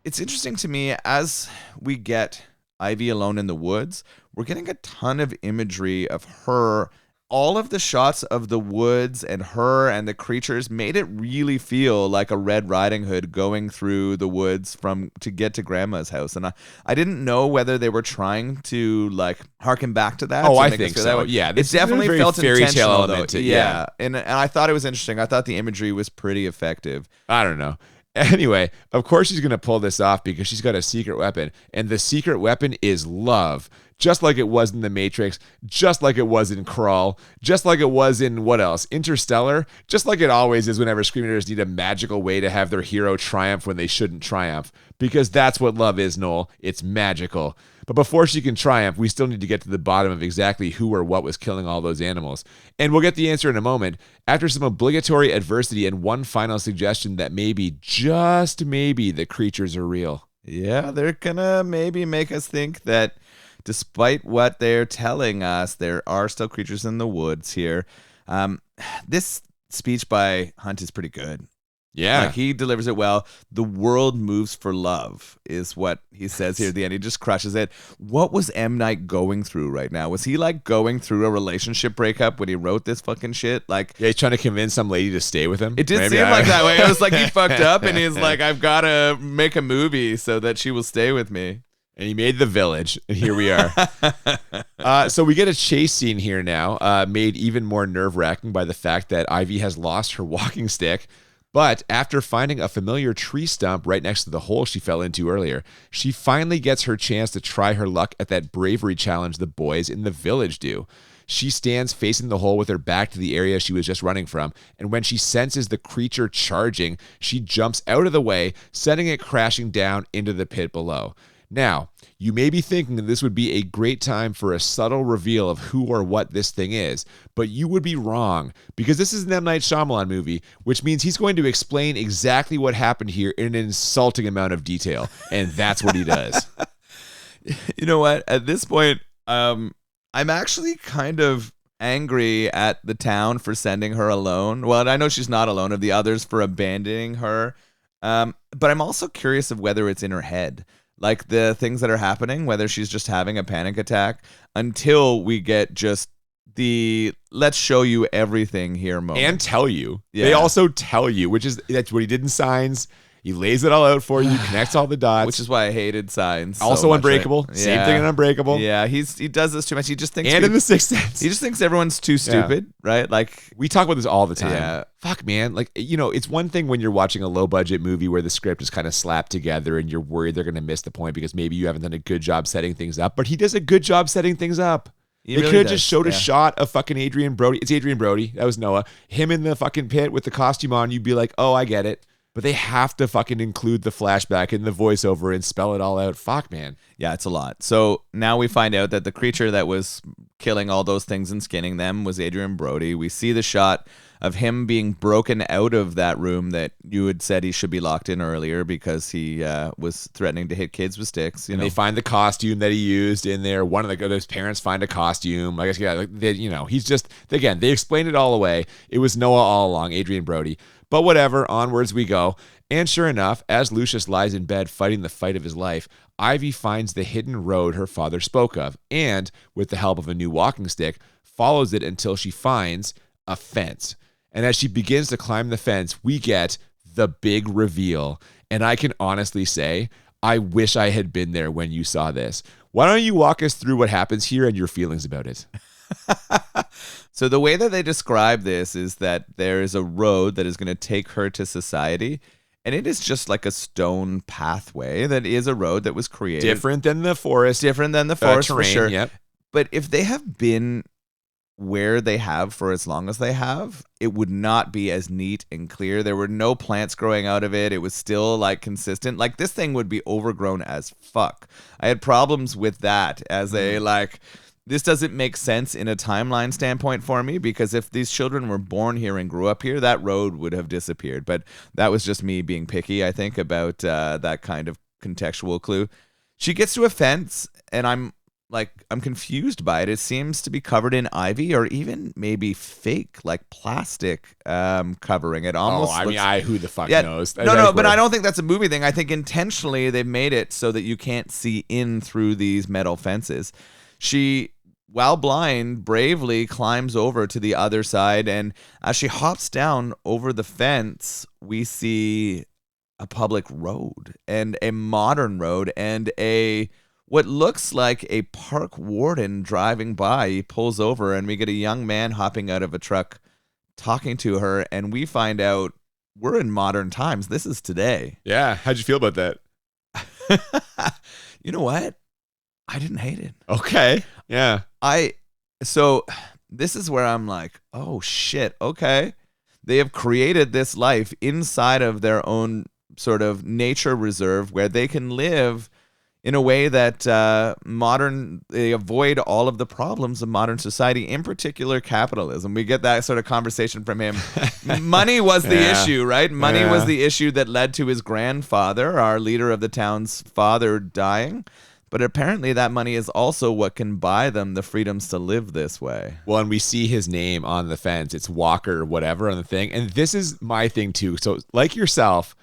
It's interesting to me as we get Ivy alone in the woods, we're getting a ton of imagery of her. All of the shots of the woods and her and the creatures made it really feel like a Red Riding Hood going through the woods to get to Grandma's house. And I didn't know whether they were trying to like harken back to that. Oh, to I make think us feel so. that way. Yeah, it definitely felt fairy tale intentional, element though. to it. Yeah, and I thought it was interesting. I thought the imagery was pretty effective. I don't know. Anyway, of course she's going to pull this off because she's got a secret weapon, and the secret weapon is love. Just like it was in The Matrix, just like it was in Crawl, just like it was in, what else, Interstellar, just like it always is whenever screenwriters need a magical way to have their hero triumph when they shouldn't triumph. Because that's what love is, Noel. It's magical. But before she can triumph, we still need to get to the bottom of exactly who or what was killing all those animals. And we'll get the answer in a moment, after some obligatory adversity and one final suggestion that maybe, just maybe, the creatures are real. Yeah, they're gonna maybe make us think that despite what they're telling us, there are still creatures in the woods here. This speech by Hunt is pretty good. Yeah. Like, he delivers it well. The world moves for love is what he says here at the end. He just crushes it. What was M. Night going through right now? Was he like going through a relationship breakup when he wrote this fucking shit? Like, yeah, he's trying to convince some lady to stay with him. It did seem like that way. It was like he fucked up and he's like, I've got to make a movie so that she will stay with me. And he made The Village, and here we are. So we get a chase scene here now, made even more nerve-wracking by the fact that Ivy has lost her walking stick. But after finding a familiar tree stump right next to the hole she fell into earlier, she finally gets her chance to try her luck at that bravery challenge the boys in the village do. She stands facing the hole with her back to the area she was just running from, and when she senses the creature charging, she jumps out of the way, sending it crashing down into the pit below. Now, you may be thinking that this would be a great time for a subtle reveal of who or what this thing is, but you would be wrong, because this is an M. Night Shyamalan movie, which means he's going to explain exactly what happened here in an insulting amount of detail, and that's what he does. You know what? At this point, I'm actually kind of angry at the town for sending her alone. Well, I know she's not alone, of the others for abandoning her. But I'm also curious of whether it's in her head. Like the things that are happening, whether she's just having a panic attack until we get just the let's show you everything here moment. And tell you. Yeah. They also tell you, that's what he did in Signs. He lays it all out for you, connects all the dots. Which is why I hated Signs. Also so much, Unbreakable. right? Same thing in Unbreakable. Yeah, he does this too much. He just thinks And in The Sixth Sense. he just thinks everyone's too stupid, right? Like we talk about this all the time. Yeah. Fuck, man. Like, it's one thing when you're watching a low budget movie where the script is kind of slapped together and you're worried they're going to miss the point because maybe you haven't done a good job setting things up. But he does a good job setting things up. They really could have does, just showed a yeah. shot of fucking Adrien Brody. It's Adrien Brody. That was Noah. Him in the fucking pit with the costume on. You'd be like, oh, I get it. But they have to fucking include the flashback in the voiceover and spell it all out. Fuck, man. Yeah, it's a lot. So now we find out that the creature that was killing all those things and skinning them was Adrien Brody. We see the shot of him being broken out of that room that you had said he should be locked in earlier because he was threatening to hit kids with sticks. They find the costume that he used in there. One of his parents find a costume. I guess, he's just, again, they explained it all away. It was Noah all along, Adrien Brody. But whatever, onwards we go. And sure enough, as Lucius lies in bed fighting the fight of his life, Ivy finds the hidden road her father spoke of and, with the help of a new walking stick, follows it until she finds a fence. And as she begins to climb the fence, we get the big reveal. And I can honestly say, I wish I had been there when you saw this. Why don't you walk us through what happens here and your feelings about it? So the way that they describe this is that there is a road that is going to take her to society, and it is just like a stone pathway that is a road that was created. Different than the forest. Terrain, for sure. Yep. But if they have been where they have for as long as they have, it would not be as neat and clear. There were no plants growing out of it. It was still like consistent. Like this thing would be overgrown as fuck. I had problems with that as a this doesn't make sense in a timeline standpoint for me because if these children were born here and grew up here, that road would have disappeared. But that was just me being picky, I think, about that kind of contextual clue. She gets to a fence, and I'm confused by it. It seems to be covered in ivy or even maybe fake, like plastic covering. It almost who the fuck knows? No, but I don't think that's a movie thing. I think intentionally they've made it so that you can't see in through these metal fences. She, while blind, bravely climbs over to the other side, and as she hops down over the fence, we see a public road and a modern road and what looks like a park warden driving by. He pulls over, and we get a young man hopping out of a truck talking to her, and we find out we're in modern times. This is today. Yeah. How'd you feel about that? You know what? I didn't hate it. Okay. Yeah. So this is where I'm like, oh shit, okay. They have created this life inside of their own sort of nature reserve where they can live in a way that they avoid all of the problems of modern society, in particular capitalism. We get that sort of conversation from him. Money was the issue, right? Money was the issue that led to his grandfather, our leader of the town's father, dying. But apparently that money is also what can buy them the freedoms to live this way. Well, and we see his name on the fence. It's Walker or whatever on the thing. And this is my thing too. So like yourself,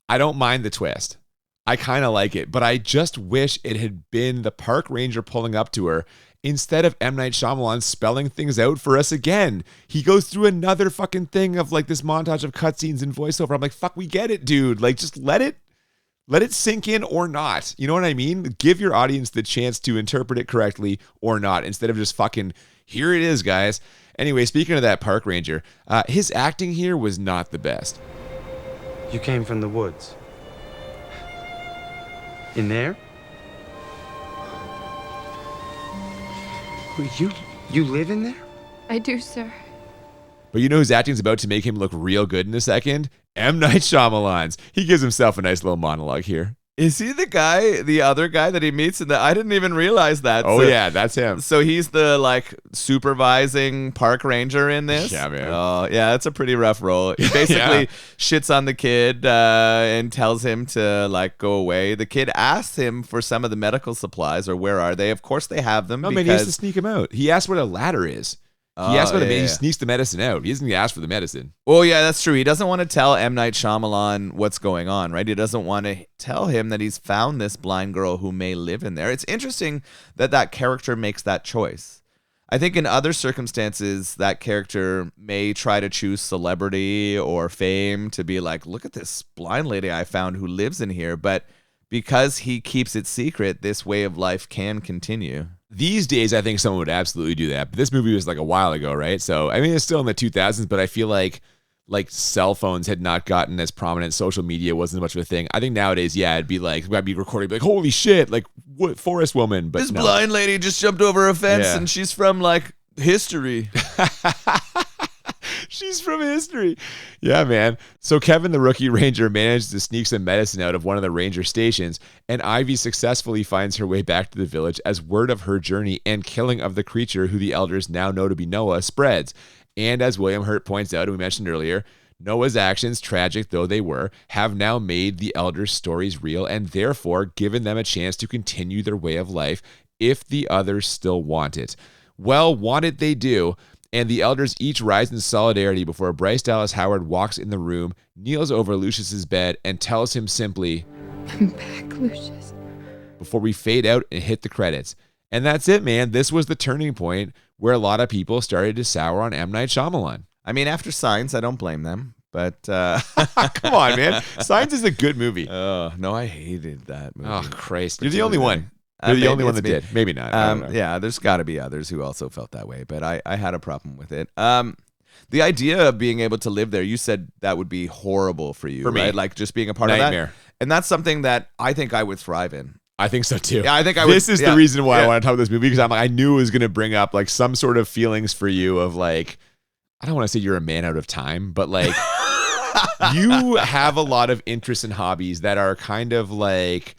I don't mind the twist. I kind of like it. But I just wish it had been the park ranger pulling up to her instead of M. Night Shyamalan spelling things out for us again. He goes through another fucking thing of like this montage of cutscenes and voiceover. I'm like, fuck, we get it, dude. Like, just let it sink in or not. You know what I mean? Give your audience the chance to interpret it correctly or not, instead of just fucking, here it is, guys. Anyway, speaking of that park ranger, his acting here was not the best. You came from the woods. In there? You live in there? I do, sir. But you know whose acting's about to make him look real good in a second? M. Night Shyamalan's. He gives himself a nice little monologue here. Is he the other guy that he meets in the? I didn't even realize that. Oh, yeah, that's him. So he's the like supervising park ranger in this. Yeah, man. Oh, yeah, that's a pretty rough role. He basically shits on the kid and tells him to like go away. The kid asks him for some of the medical supplies, or where are they? Of course, they have them. No, because man, he has to sneak him out. He asked what a ladder is. He asked what he sneaks the medicine out. He doesn't ask for the medicine. Oh, yeah, that's true. He doesn't want to tell M. Night Shyamalan what's going on, right? He doesn't want to tell him that he's found this blind girl who may live in there. It's interesting that that character makes that choice. I think in other circumstances, that character may try to choose celebrity or fame to be like, look at this blind lady I found who lives in here. But because he keeps it secret, this way of life can continue. These days, I think someone would absolutely do that. But this movie was like a while ago, right? So, I mean, it's still in the 2000s, but I feel like cell phones had not gotten as prominent. Social media wasn't much of a thing. I think nowadays, yeah, it'd be like, I'd be recording, be like, holy shit, like, what, Forest Woman. But this no. blind lady just jumped over a fence and she's from like history. She's from history. Yeah, man. So Kevin, the rookie ranger, manages to sneak some medicine out of one of the ranger stations, and Ivy successfully finds her way back to the village as word of her journey and killing of the creature who the elders now know to be Noah spreads. And as William Hurt points out, and we mentioned earlier, Noah's actions, tragic though they were, have now made the elders' stories real and therefore given them a chance to continue their way of life if the others still want it. Well, want it they do. And the elders each rise in solidarity before Bryce Dallas Howard walks in the room, kneels over Lucius's bed, and tells him simply, I'm back, Lucius. Before we fade out and hit the credits. And that's it, man. This was the turning point where a lot of people started to sour on M. Night Shyamalan. I mean, after Signs, I don't blame them. But come on, man. Signs is a good movie. Oh, no, I hated that movie. Oh, Christ. You're the only one. You're the only one that did. Maybe not. Yeah, there's got to be others who also felt that way, but I had a problem with it. The idea of being able to live there, you said that would be horrible for you, for me. Right? Like just being a part Nightmare. of that. And that's something that I think I would thrive in. I think so too. Yeah, I think I would. This is the reason why I want to talk about this movie, because I'm like, I knew it was going to bring up like some sort of feelings for you of like, I don't want to say you're a man out of time, but like you have a lot of interests and hobbies that are kind of like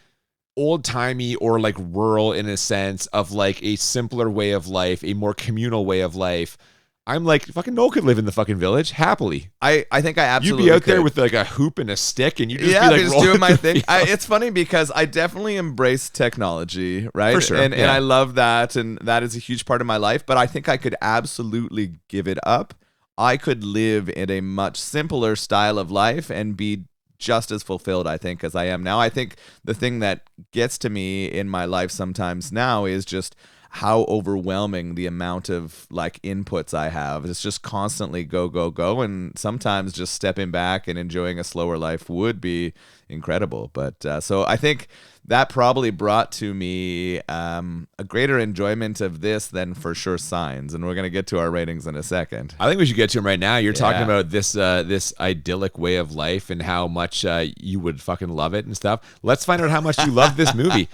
old-timey or like rural in a sense of like a simpler way of life, a more communal way of life. I'm like, fucking Noel could live in the fucking village happily. I think I absolutely You'd be out could. there with like a hoop and a stick, and you just be like just doing my thing. field. It's funny because I definitely embrace technology, right? For sure, and yeah. I love that, and that is a huge part of my life. But I think I could absolutely give it up. I could live in a much simpler style of life and be just as fulfilled, I think, as I am now. I think the thing that gets to me in my life sometimes now is just how overwhelming the amount of like inputs I have. It's just constantly go, go, go. And sometimes just stepping back and enjoying a slower life would be incredible. But so I think that probably brought to me a greater enjoyment of this than for sure Signs. And we're going to get to our ratings in a second. I think we should get to him right now. You're talking about this idyllic way of life and how much you would fucking love it and stuff. Let's find out how much you love this movie.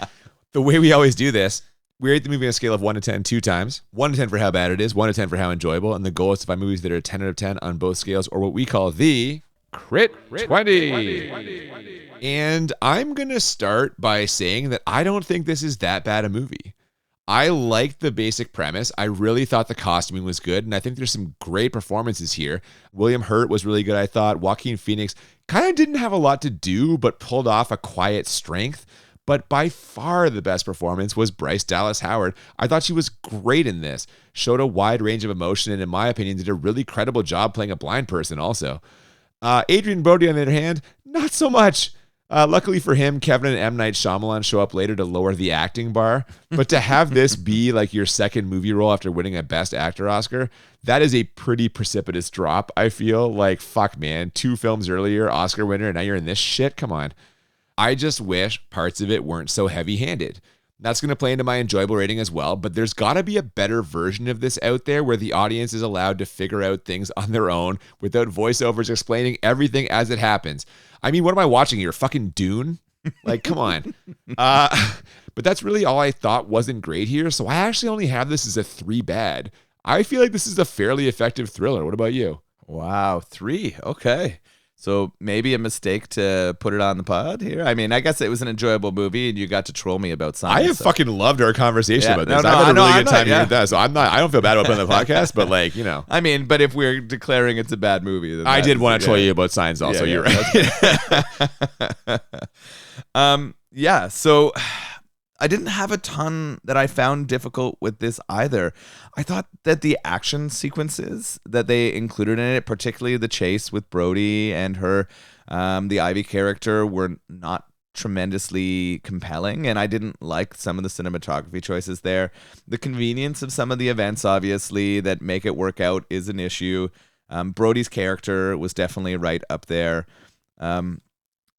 The way we always do this, we rate the movie on a scale of 1 to 10 2 times. 1 to 10 for how bad it is, 1 to 10 for how enjoyable. And the goal is to find movies that are 10 out of 10 on both scales, or what we call the Crit 20. And I'm going to start by saying that I don't think this is that bad a movie. I liked the basic premise. I really thought the costuming was good, and I think there's some great performances here. William Hurt was really good, I thought. Joaquin Phoenix kind of didn't have a lot to do, but pulled off a quiet strength. But by far the best performance was Bryce Dallas Howard. I thought she was great in this. Showed a wide range of emotion, and in my opinion, did a really credible job playing a blind person also. Adrien Brody, on the other hand, not so much. Luckily for him, Kevin and M. Night Shyamalan show up later to lower the acting bar. But to have this be like your second movie role after winning a Best Actor Oscar, that is a pretty precipitous drop, I feel. Like, fuck, man. 2 films earlier, Oscar winner, and now you're in this shit? Come on. I just wish parts of it weren't so heavy-handed. That's going to play into my enjoyable rating as well, but there's got to be a better version of this out there where the audience is allowed to figure out things on their own without voiceovers explaining everything as it happens. I mean, what am I watching here? Fucking Dune? Like, come on. But that's really all I thought wasn't great here, so I actually only have this as a 3 bad. I feel like this is a fairly effective thriller. What about you? Wow, 3. Okay. So maybe a mistake to put it on the pod here. I mean, I guess it was an enjoyable movie, and you got to troll me about Signs. I have fucking loved our conversation about this. No, I've had a really good time yeah. hearing that. So I don't feel bad about putting the podcast, but like, you know. I mean, but if we're declaring it's a bad movie, then I did want to troll you about Signs also. You're right. So I didn't have a ton that I found difficult with this either. I thought that the action sequences that they included in it, particularly the chase with Brody and her, the Ivy character, were not tremendously compelling, and I didn't like some of the cinematography choices there. The convenience of some of the events, obviously, that make it work out is an issue. Brody's character was definitely right up there.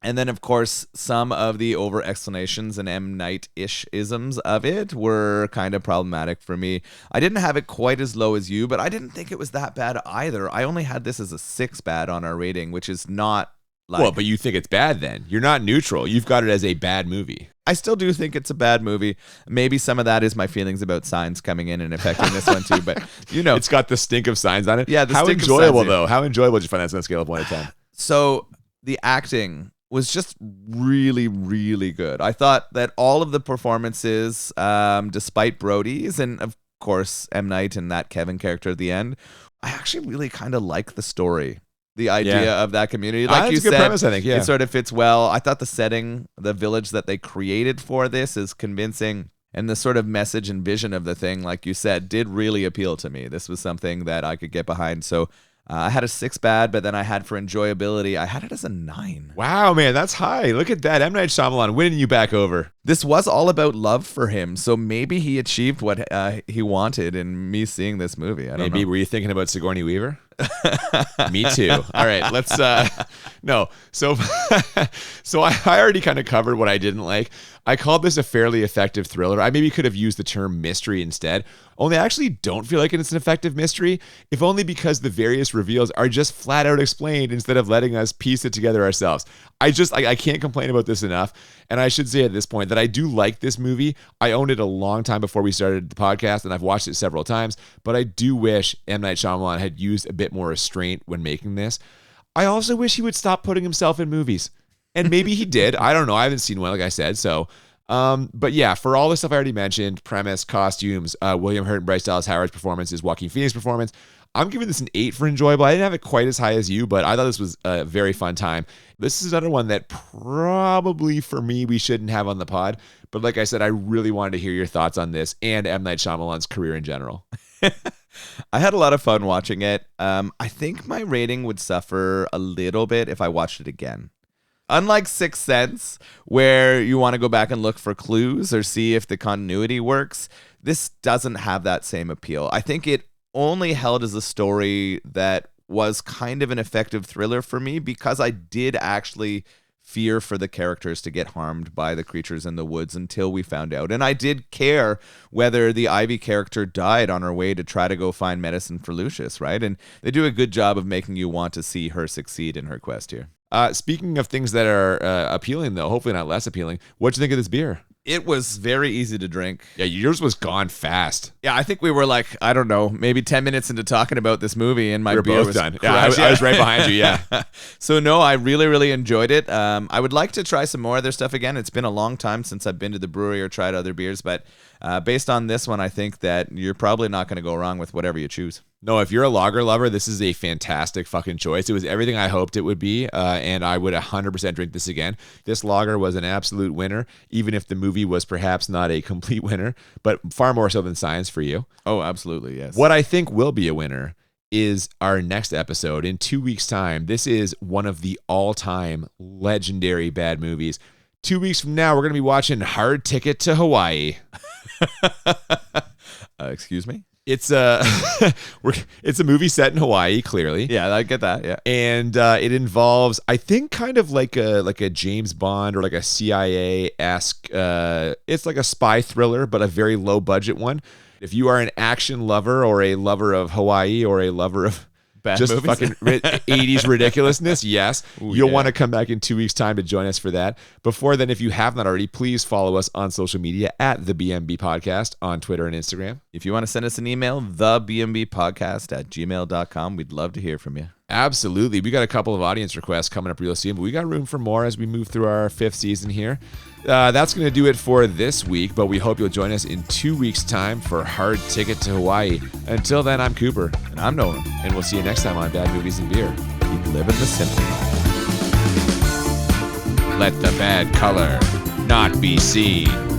And then, of course, some of the over-explanations and M. Night-ish isms of it were kind of problematic for me. I didn't have it quite as low as you, but I didn't think it was that bad either. I only had this as a 6 bad on our rating, which is not like... Well, but you think it's bad then. You're not neutral. You've got it as a bad movie. I still do think it's a bad movie. Maybe some of that is my feelings about Signs coming in and affecting this one too, but you know. It's got the stink of Signs on it. Yeah, How enjoyable, though? How enjoyable did you find that on a scale of 1 to 10? So, the acting was just really, really good. I thought that all of the performances, despite Brody's and of course M. Night and that Kevin character at the end, I actually really kind of like the story, the idea of that community. Like you that's a good said, premise, I think. Yeah, it sort of fits well. I thought the setting, the village that they created for this is convincing. And the sort of message and vision of the thing, like you said, did really appeal to me. This was something that I could get behind. So I had a 6 bad, but then I had for enjoyability, I had it as a 9. Wow, man, that's high. Look at that. M. Night Shyamalan winning you back over. This was all about love for him, so maybe he achieved what he wanted in me seeing this movie. I don't know. Maybe were you thinking about Sigourney Weaver? Me too. All right, let's no. So I already kind of covered what I didn't like. I called this a fairly effective thriller. I maybe could have used the term mystery instead. Only I actually don't feel like it's an effective mystery, if only because the various reveals are just flat out explained instead of letting us piece it together ourselves. I can't complain about this enough. And I should say at this point that I do like this movie. I owned it a long time before we started the podcast, and I've watched it several times, but I do wish M. Night Shyamalan had used a bit more restraint when making this. I also wish he would stop putting himself in movies. And maybe he did. I don't know. I haven't seen one, like I said. So, but yeah, for all the stuff I already mentioned, premise, costumes, William Hurt and Bryce Dallas Howard's performances, Joaquin Phoenix's performance, I'm giving this an 8 for enjoyable. I didn't have it quite as high as you, but I thought this was a very fun time. This is another one that probably for me we shouldn't have on the pod. But like I said, I really wanted to hear your thoughts on this and M. Night Shyamalan's career in general. I had a lot of fun watching it. I think my rating would suffer a little bit if I watched it again. Unlike Sixth Sense, where you want to go back and look for clues or see if the continuity works, this doesn't have that same appeal. I think it only held as a story that was kind of an effective thriller for me because I did actually fear for the characters to get harmed by the creatures in the woods until we found out. And I did care whether the Ivy character died on her way to try to go find medicine for Lucius, right? And they do a good job of making you want to see her succeed in her quest here. Speaking of things that are appealing, though, hopefully not less appealing, what'd you think of this beer? It was very easy to drink. Yeah, yours was gone fast. Yeah, I think we were like, I don't know, maybe 10 minutes into talking about this movie and my beer was done. Yeah, I was right behind you, yeah. So no, I really, really enjoyed it. I would like to try some more of their stuff again. It's been a long time since I've been to the brewery or tried other beers, but based on this one, I think that you're probably not going to go wrong with whatever you choose. No, if you're a lager lover, this is a fantastic fucking choice. It was everything I hoped it would be, and I would 100% drink this again. This lager was an absolute winner, even if the movie was perhaps not a complete winner, but far more so than Science for you. Oh, absolutely, yes. What I think will be a winner is our next episode in 2 weeks' time. This is one of the all-time legendary bad movies. 2 weeks from now, we're going to be watching Hard Ticket to Hawaii. Excuse me? It's a it's a movie set in Hawaii, clearly. Yeah, I get that. Yeah, and it involves, I think, kind of like a James Bond or like a CIA-esque. It's like a spy thriller, but a very low budget one. If you are an action lover or a lover of Hawaii or a lover of bad just movies. Fucking 80s ridiculousness, yes. Ooh, You'll yeah. want to come back in 2 weeks' time to join us for that. Before then, if you have not already, please follow us on social media at the BMB Podcast on Twitter and Instagram. If you want to send us an email, thebmbpodcast@gmail.com. We'd love to hear from you. Absolutely. We got a couple of audience requests coming up real soon, but we got room for more as we move through our 5th season here. That's going to do it for this week, but we hope you'll join us in 2 weeks' time for Hard Ticket to Hawaii. Until then, I'm Cooper. And I'm Nolan. And we'll see you next time on Bad Movies and Beer. Keep living the simple life. Let the bad color not be seen.